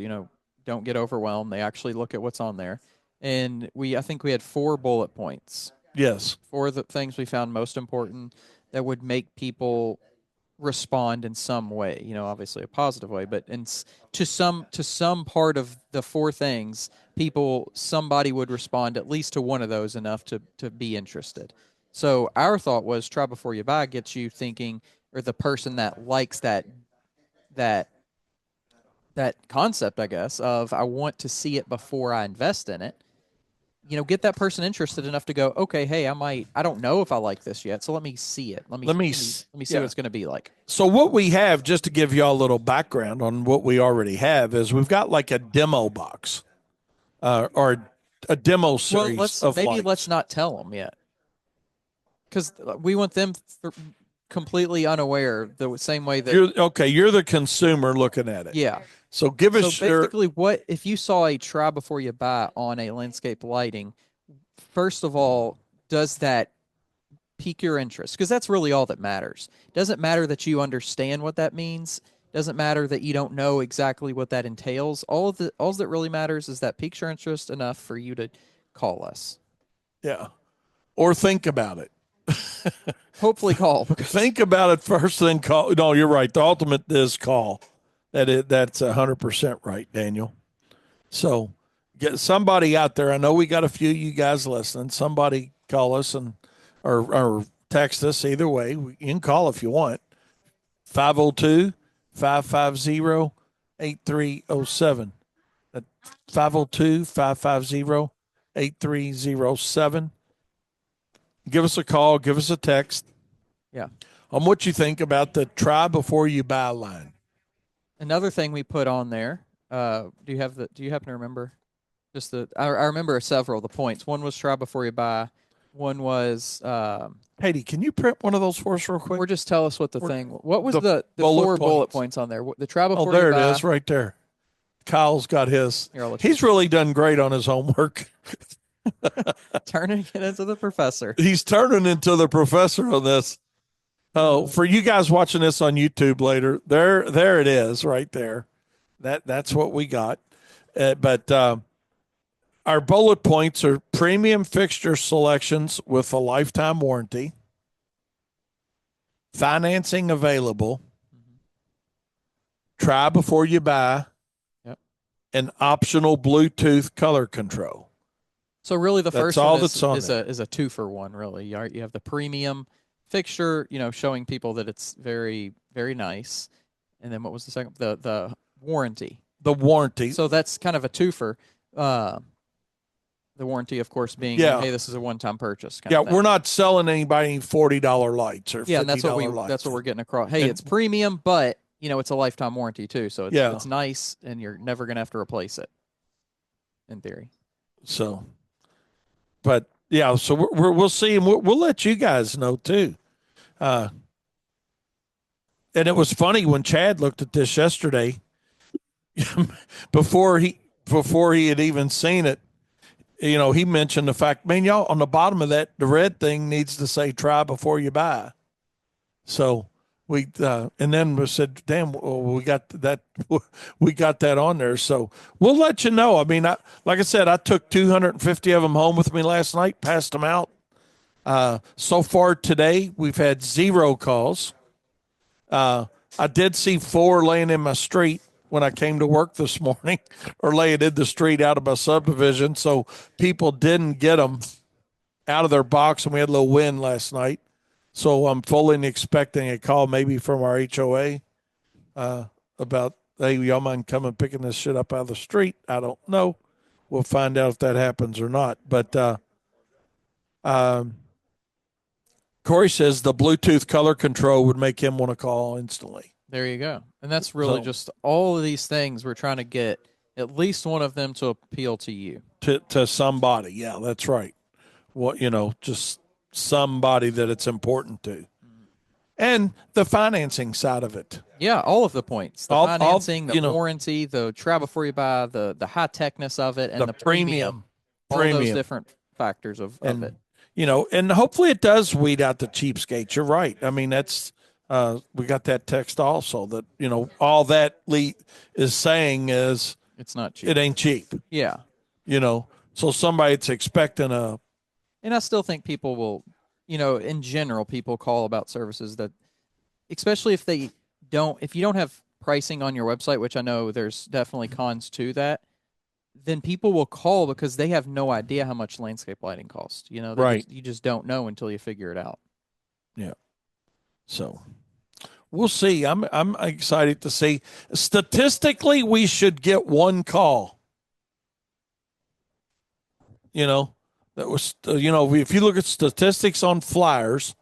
S2: don't get overwhelmed. They actually look at what's on there. And I think we had 4 bullet points.
S1: Yes.
S2: 4 of the things we found most important that would make people respond in some way, obviously a positive way, but to some part of the 4 things, somebody would respond at least to one of those enough to be interested. So our thought was try before you buy gets you thinking, or the person that likes that concept, I guess, of I want to see it before I invest in it. Get that person interested enough to go, okay, hey, I don't know if I like this yet, so let me see it. Let me see what it's going to be like.
S1: So what we have, just to give you all a little background on what we already have, is we've got like a demo box or a demo series of lights.
S2: Let's not tell them yet, because we want them completely unaware, the same way that
S1: you're the consumer looking at it.
S2: Yeah.
S1: So give us
S2: basically what if you saw a try before you buy on a landscape lighting, first of all, does that pique your interest? Because that's really all that matters. It doesn't matter that you understand what that means. It doesn't matter that you don't know exactly what that entails. All that really matters is that piques your interest enough for you to call us.
S1: Yeah. Or think about it.
S2: Hopefully call.
S1: Think about it first, then call. No, you're right. The ultimate is call. That's 100% right, Daniel. So get somebody out there. I know we got a few of you guys listening. Somebody call us or text us. Either way, you can call if you want. 502-550-8307. 502-550-8307. Give us a call. Give us a text.
S2: Yeah.
S1: On what you think about the try before you buy line.
S2: Another thing we put on there. Do you happen to remember? I remember several of the points. One was try before you buy. One was.
S1: Katie, can you print one of those for us real quick?
S2: Or just tell us what what was the 4 bullet points on there? The try before you buy.
S1: Oh, there it is right there. Kyle's got his. He's really done great on his homework.
S2: Turning it into the professor.
S1: He's turning into the professor on this. Oh, for you guys watching this on YouTube later, there it is right there. That's what we got. But our bullet points are premium fixture selections with a lifetime warranty, financing available, try before you buy,
S2: yep,
S1: and optional Bluetooth color control.
S2: So really, the
S1: That's
S2: first
S1: all
S2: one
S1: that's on
S2: is
S1: there.
S2: a 2-for-1. Really, you have the premium fixture, showing people that it's very very nice, and then what was the second? The warranty.
S1: The warranty.
S2: So that's kind of a twofer. Uh, the warranty, of course, being
S1: Yeah.
S2: hey, this is a one-time purchase. Kind
S1: Yeah,
S2: of thing.
S1: we're not selling anybody any $40 lights or
S2: Yeah, and
S1: $50 lights.
S2: that's what we're getting across. Hey,
S1: And-
S2: it's premium, but it's a lifetime warranty too, so
S1: Yeah.
S2: it's nice, and you're never gonna have to replace it. In theory.
S1: So, but yeah, so we'll see, and we'll let you guys know too. And it was funny when Chad looked at this yesterday, before he had even seen it. He mentioned the fact, man, y'all, on the bottom of that, the red thing needs to say "try before you buy." So we and then we said, "Damn, we got that. We got that on there." So we'll let you know. I mean, like I said, I took 250 of them home with me last night, passed them out. So far today, we've had 0 calls. I did see 4 laying in my street when I came to work this morning, or laying in the street out of my subdivision. So people didn't get them out of their box, and we had a little wind last night. So I'm fully expecting a call maybe from our HOA about, hey, y'all mind coming picking this shit up out of the street? I don't know. We'll find out if that happens or not. But Corey says the Bluetooth color control would make him want to call instantly.
S2: There you go. And that's really just all of these things we're trying to get at least one of them to appeal to you.
S1: To somebody. Yeah, that's right. What, just somebody that it's important to. And the financing side of it.
S2: Yeah, all of the points. The
S1: All-
S2: financing,
S1: you
S2: the
S1: know-
S2: warranty, the try before you buy, the high techness of it, and the premium. All those
S1: Premium.
S2: different factors of it.
S1: And hopefully it does weed out the cheapskates. You're right. I mean, that's we got that text also that, all that is saying is
S2: It's not cheap.
S1: it ain't cheap.
S2: Yeah.
S1: So somebody that's expecting
S2: And I still think people will, in general, people call about services that, especially if you don't have pricing on your website, which I know there's definitely cons to that, then people will call because they have no idea how much landscape lighting costs.
S1: Right.
S2: You just don't know until you figure it out.
S1: Yeah. So we'll see. I'm excited to see. Statistically, we should get 1 call. That was, if you look at statistics on flyers,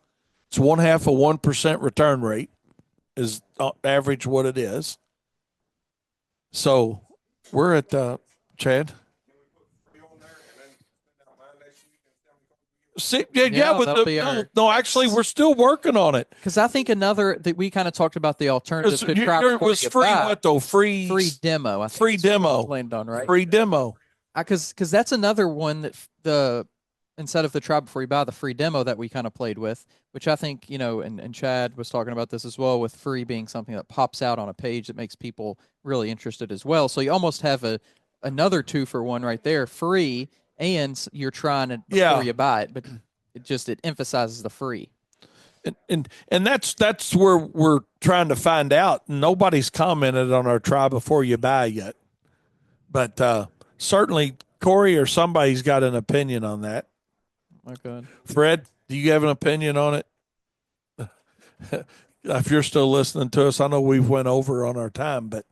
S1: it's 0.5% return rate is average what it is. So we're at Chad. See,
S2: that'll be our-
S1: actually, we're still working on it.
S2: Because I think another that we kind of talked about the alternative could try
S1: It was free. What though? Free
S2: demo. I think
S1: free
S2: is what
S1: demo.
S2: we landed on, right?
S1: Free demo.
S2: Because that's another one that instead of the try before you buy, the free demo that we kind of played with, which I think and Chad was talking about this as well, with free being something that pops out on a page that makes people really interested as well. So you almost have another 2-for-1 right there, free, and you're trying it before you buy it, but it emphasizes the free.
S1: And that's where we're trying to find out. Nobody's commented on our try before you buy yet, but certainly Corey or somebody's got an opinion on that.
S2: Okay.
S1: Fred, do you have an opinion on it? If you're still listening to us, I know we've went over on our time, but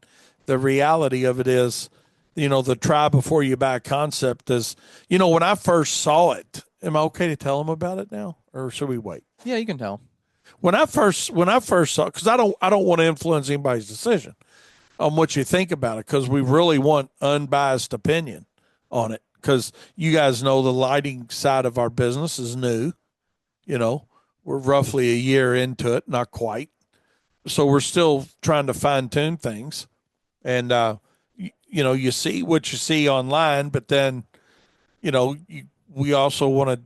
S1: the reality of it is, the try before you buy concept is, when I first saw it, am I okay to tell them about it now, or should we wait?
S2: Yeah, you can tell.
S1: When I first saw, because I don't want to influence anybody's decision on what you think about it, because we really want unbiased opinion on it. Because you guys know the lighting side of our business is new. We're roughly a year into it, not quite. So we're still trying to fine tune things. And, you see what you see online, but then, we also want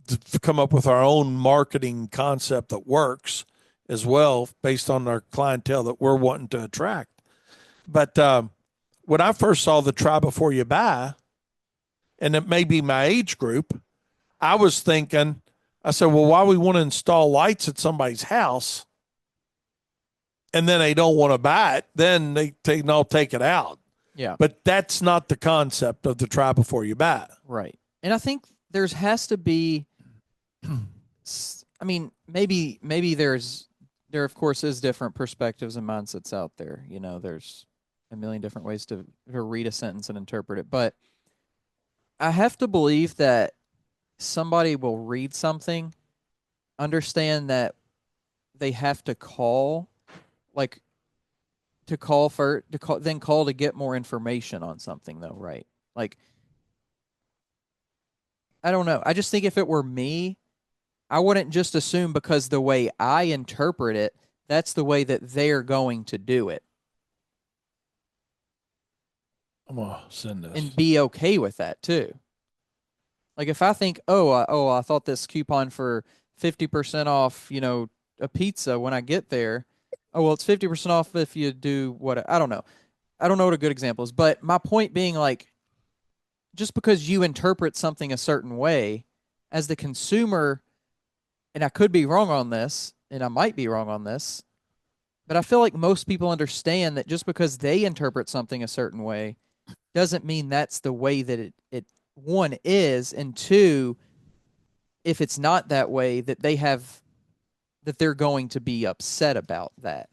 S1: to come up with our own marketing concept that works as well based on our clientele that we're wanting to attract. But when I first saw the try before you buy, and it may be my age group, I was thinking, I said, well, why we want to install lights at somebody's house and then they don't want to buy it, then they take it out.
S2: Yeah.
S1: But that's not the concept of the try before you buy.
S2: Right. And I think there's has to be. I mean, maybe there of course is different perspectives and mindsets out there. You know, there's a million different ways to read a sentence and interpret it, but I have to believe that somebody will read something, understand that they have to call, like then call to get more information on something though, right? Like I don't know. I just think if it were me, I wouldn't just assume because the way I interpret it, that's the way that they're going to do it
S1: I'm going to send this.
S2: and be okay with that too. Like if I think, I thought this coupon for 50% off, a pizza when I get there. Oh, well, it's 50% off if you do what, I don't know. I don't know what a good example is, but my point being like, just because you interpret something a certain way as the consumer, and I could be wrong on this, and I might be wrong on this, but I feel like most people understand that just because they interpret something a certain way doesn't mean that's the way that it one is, and two, if it's not that way, that they're going to be upset about that.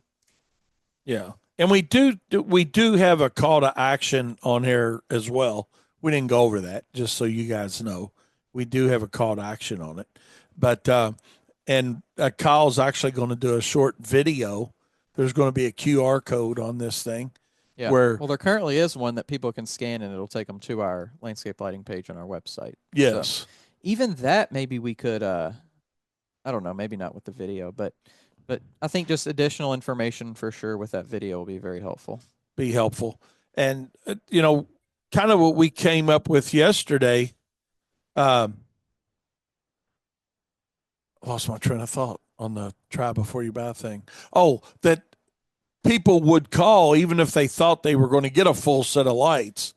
S1: Yeah. And we do have a call to action on here as well. We didn't go over that, just so you guys know. We do have a call to action on it. But Kyle's actually going to do a short video. There's going to be a QR code on this thing.
S2: Yeah.
S1: Where,
S2: well, there currently is one that people can scan, and it'll take them to our landscape lighting page on our website.
S1: yes.
S2: So even that, maybe we could, I don't know, maybe not with the video, but I think just additional information for sure with that video will be very helpful.
S1: Be helpful. And, kind of what we came up with yesterday, lost my train of thought on the try before you buy thing. Oh, that people would call even if they thought they were going to get a full set of lights.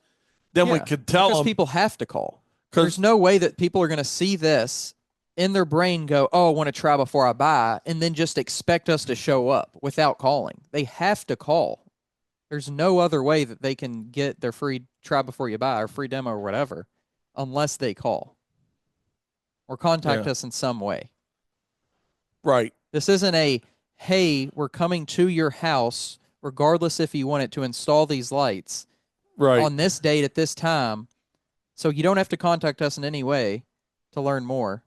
S1: Then we could tell them.
S2: Because people have to call. There's no way that people are going to see this in their brain, go, oh, I want to try before I buy, and then just expect us to show up without calling. They have to call. There's no other way that they can get their free try before you buy or free demo or whatever unless they call or contact us in some way.
S1: Right.
S2: This isn't a, hey, we're coming to your house, regardless if you want it, to install these lights on this date at this time. So you don't have to contact us in any way to learn more.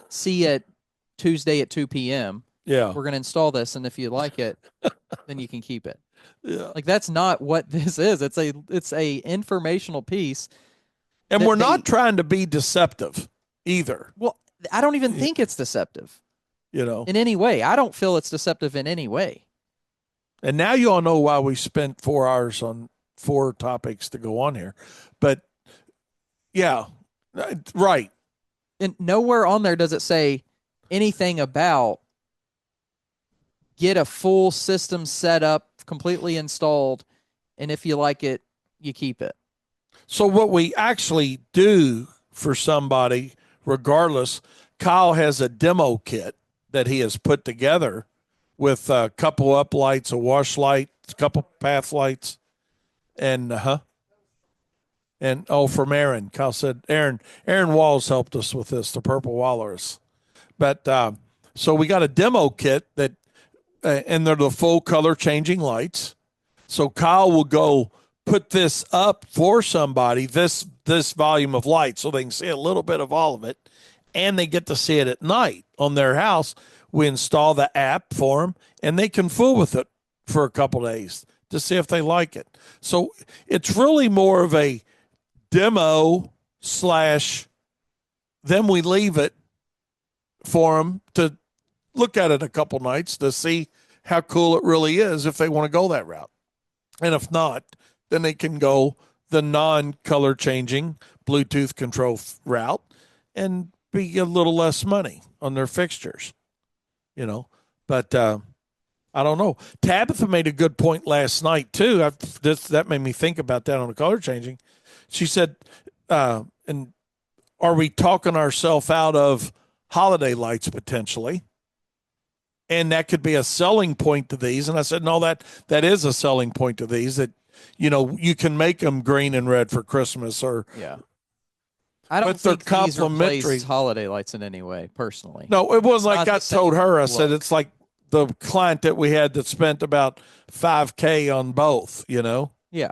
S2: See you at Tuesday at 2 p.m.
S1: Yeah.
S2: We're going to install this, and if you like it, then you can keep it.
S1: Yeah.
S2: Like that's not what this is. It's a informational piece.
S1: And we're not trying to be deceptive either.
S2: Well, I don't even think it's deceptive. In any way. I don't feel it's deceptive in any way.
S1: And now you all know why we spent 4 hours on 4 topics to go on here. But yeah, right.
S2: And nowhere on there does it say anything about get a full system set up, completely installed, and if you like it, you keep it.
S1: So what we actually do for somebody, regardless, Kyle has a demo kit that he has put together with a couple up lights, a wash light, a couple path lights, and from Aaron. Kyle said Aaron Walls helped us with this, the Purple Walrus. But so we got a demo kit that, and they're the full color changing lights. So Kyle will go put this up for somebody, this volume of light, so they can see a little bit of all of it, and they get to see it at night on their house. We install the app for them, and they can fool with it for a couple days to see if they like it. So it's really more of a demo / then we leave it for them to look at it a couple nights to see how cool it really is if they want to go that route. And if not, then they can go the non-color changing Bluetooth control route and be a little less money on their fixtures, But I don't know. Tabitha made a good point last night too. That made me think about that on the color changing. She said, and are we talking ourselves out of holiday lights potentially? And that could be a selling point to these. And I said, no, that is a selling point to these, that, you can make them green and red for Christmas, or,
S2: I don't
S1: but they're
S2: think these
S1: complimentary.
S2: replace holiday lights in any way, personally.
S1: No, it wasn't like
S2: Not
S1: I
S2: the same
S1: told her. I said
S2: look.
S1: it's like the client that we had that spent about $5K on both.
S2: Yeah.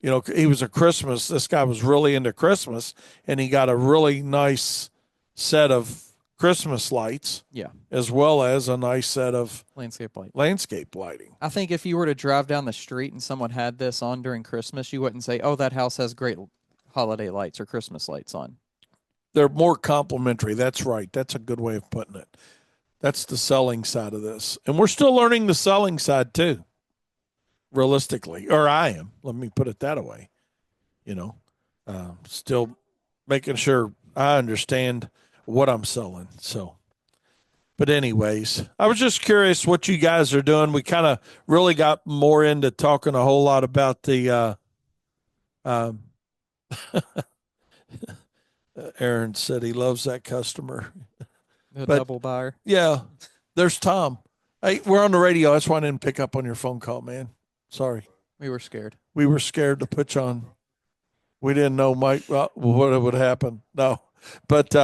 S1: He was a Christmas. This guy was really into Christmas, and he got a really nice set of Christmas lights,
S2: Yeah.
S1: as well as a nice set of
S2: Landscape light.
S1: landscape lighting.
S2: I think if you were to drive down the street and someone had this on during Christmas, you wouldn't say, "Oh, that house has great holiday lights or Christmas lights on."
S1: They're more complimentary. That's right. That's a good way of putting it. That's the selling side of this, and we're still learning the selling side too. Realistically, or I am. Let me put it that way. Still making sure I understand what I'm selling. So, but anyways, I was just curious what you guys are doing. We kind of really got more into talking a whole lot about the. Um, Aaron said he loves that customer.
S2: The
S1: But-
S2: double buyer.
S1: Yeah, there's Tom. Hey, we're on the radio. That's why I didn't pick up on your phone call, man. Sorry.
S2: We were scared.
S1: We were scared to put you on. We didn't know Mike what would happen. No, but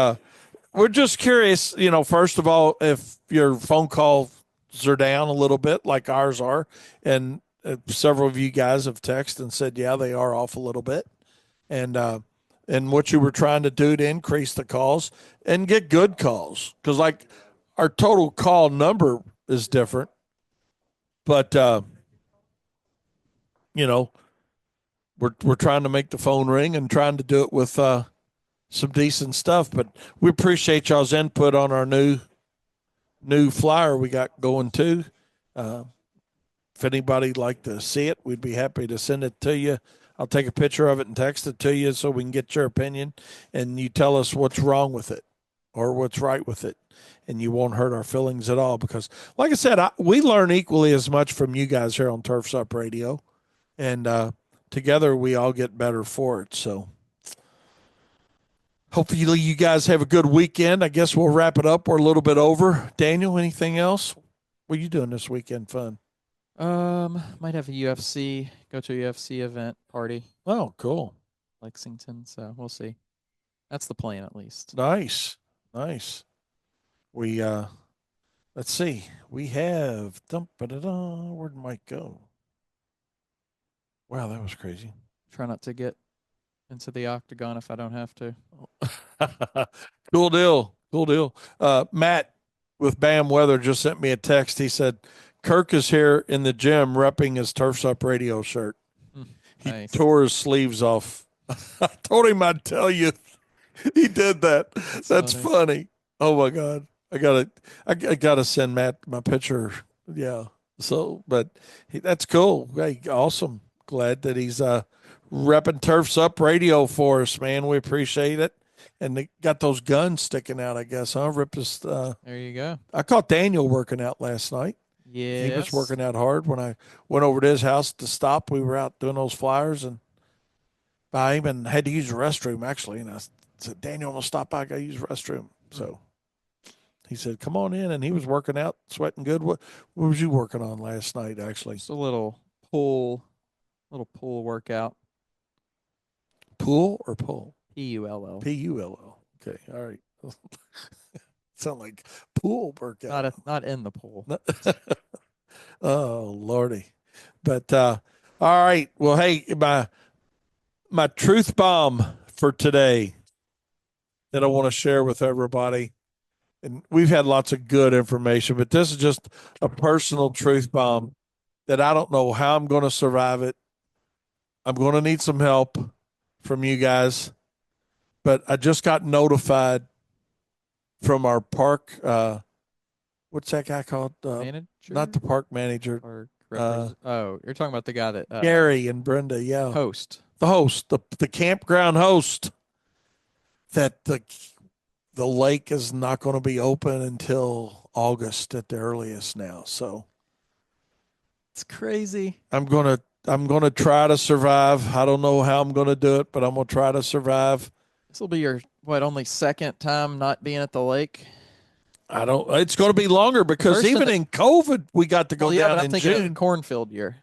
S1: we're just curious. First of all, if your phone calls are down a little bit, like ours are, and several of you guys have texted and said, yeah, they are off a little bit, and what you were trying to do to increase the calls and get good calls, because like our total call number is different, but we're trying to make the phone ring and trying to do it with some decent stuff. But we appreciate y'all's input on our new flyer we got going too. If anybody'd like to see it, we'd be happy to send it to you. I'll take a picture of it and text it to you so we can get your opinion, and you tell us what's wrong with it or what's right with it, and you won't hurt our feelings at all, because like I said, we learn equally as much from you guys here on Turfs Up Radio, and together we all get better for it. So hopefully you guys have a good weekend. I guess we'll wrap it up. We're a little bit over. Daniel, anything else? What are you doing this weekend? Fun?
S2: Might have a UFC, go to a UFC event party,
S1: Oh, cool.
S2: Lexington. So we'll see. That's the plan, at least.
S1: Nice. We let's see. We have where'd Mike go? Wow, that was crazy.
S2: Try not to get into the octagon if I don't have to.
S1: Cool deal. Matt with Bam Weather just sent me a text. He said Kirk is here in the gym repping his Turfs Up Radio shirt. He
S2: Nice.
S1: tore his sleeves off. I told him I'd tell you. He did that. That's funny. Oh my God. I gotta send Matt my picture. Yeah. So, but that's cool. Hey, awesome. Glad that he's repping Turfs Up Radio for us, man. We appreciate it. And they got those guns sticking out, I guess, huh? Rip his,
S2: There you go.
S1: I caught Daniel working out last night.
S2: Yeah.
S1: He was working out hard. When I went over to his house to stop, we were out doing those flyers and by him and had to use the restroom, actually. And I said, Daniel, I'm going to stop by. I got to use the restroom. So he said, come on in. And he was working out, sweating good. What was you working on last night, actually?
S2: Just a little pull workout.
S1: Pool or pull?
S2: Pull.
S1: Pull. Okay. All right. Sound like pool workout.
S2: Not in the pool.
S1: Oh, Lordy. But all right. Well, hey, my truth bomb for today that I want to share with everybody. And we've had lots of good information, but this is just a personal truth bomb that I don't know how I'm going to survive it. I'm going to need some help from you guys. But I just got notified from our park. What's that guy called?
S2: Manager?
S1: Not the park manager.
S2: Or you're talking about the guy that
S1: Gary and Brenda. Yeah.
S2: host.
S1: The host, the campground host, that the lake is not going to be open until August at the earliest now. So
S2: It's crazy.
S1: I'm gonna try to survive. I don't know how I'm gonna do it, but I'm gonna try to survive.
S2: This will be your only second time not being at the lake.
S1: It's going to be longer because
S2: First
S1: even in COVID, we got to go
S2: Well, yeah,
S1: down
S2: but I'm
S1: in
S2: thinking
S1: June.
S2: cornfield year.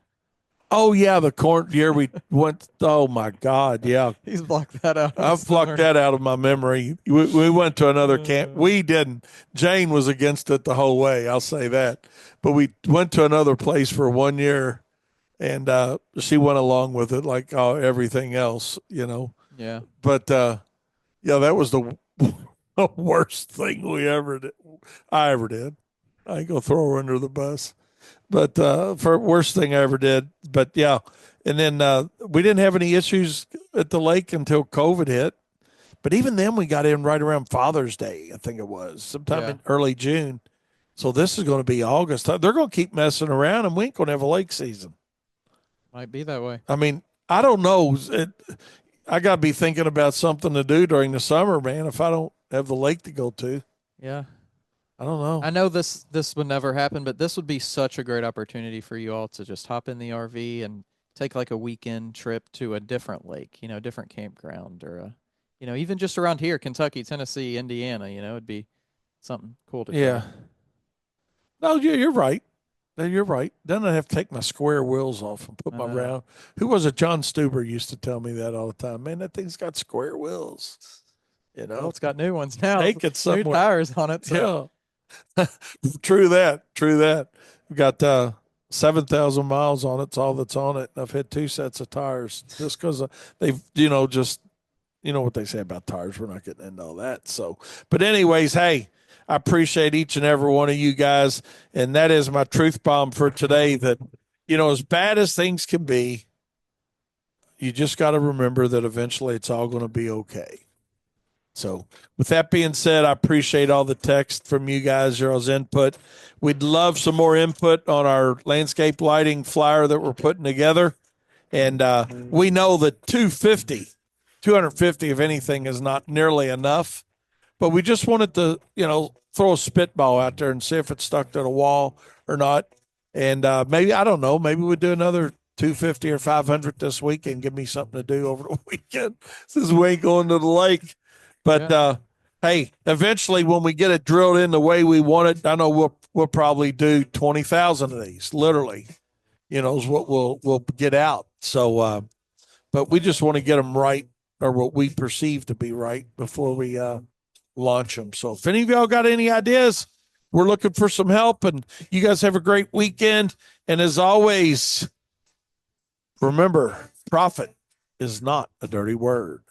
S1: Oh yeah, the corn year we went. Oh my God, yeah.
S2: He's blocked that out.
S1: I've blocked that out of my memory. We went to another camp. We didn't. Jane was against it the whole way. I'll say that. But we went to another place for 1 year, and she went along with it like everything else,
S2: Yeah.
S1: But yeah, that was the worst thing we ever did. I ever did. I ain't gonna throw her under the bus, but for worst thing I ever did. But yeah, and then we didn't have any issues at the lake until COVID hit. But even then, we got in right around Father's Day, I think it was, sometime in early June. So this is going to be August. They're going to keep messing around, and we ain't going to have a lake season.
S2: Might be that way.
S1: I mean, I don't know. I got to be thinking about something to do during the summer, man, if I don't have the lake to go to.
S2: Yeah.
S1: I don't know.
S2: I know this would never happen, but this would be such a great opportunity for you all to just hop in the RV and take like a weekend trip to a different lake, different campground, or even just around here, Kentucky, Tennessee, Indiana, it'd be something cool to try.
S1: No, you're right. You're right. Then I have to take my square wheels off and put my round. Who was it? John Stuber used to tell me that all the time. Man, that thing's got square wheels.
S2: Well, it's got new ones now.
S1: Take it somewhere.
S2: New tires on it. So.
S1: Yeah. True that. We've got 7,000 miles on it. It's all that's on it. I've had 2 sets of tires just because they've, just, what they say about tires. We're not getting into all that. So, but anyways, hey, I appreciate each and every one of you guys. And that is my truth bomb for today, that, as bad as things can be, you just got to remember that eventually it's all going to be okay. So with that being said, I appreciate all the text from you guys, y'all's input. We'd love some more input on our landscape lighting flyer that we're putting together. And we know that 250, if anything, is not nearly enough. But we just wanted to, throw a spitball out there and see if it's stuck to the wall or not. And maybe, I don't know, maybe we'll do another 250 or 500 this week and give me something to do over the weekend since we ain't going to the lake. But hey, eventually when we get it drilled in the way we want it, I know we'll probably do 20,000 of these, literally, is what we'll get out. So, but we just want to get them right, or what we perceive to be right, before we launch them. So if any of y'all got any ideas, we're looking for some help, and you guys have a great weekend. And as always, remember, profit is not a dirty word.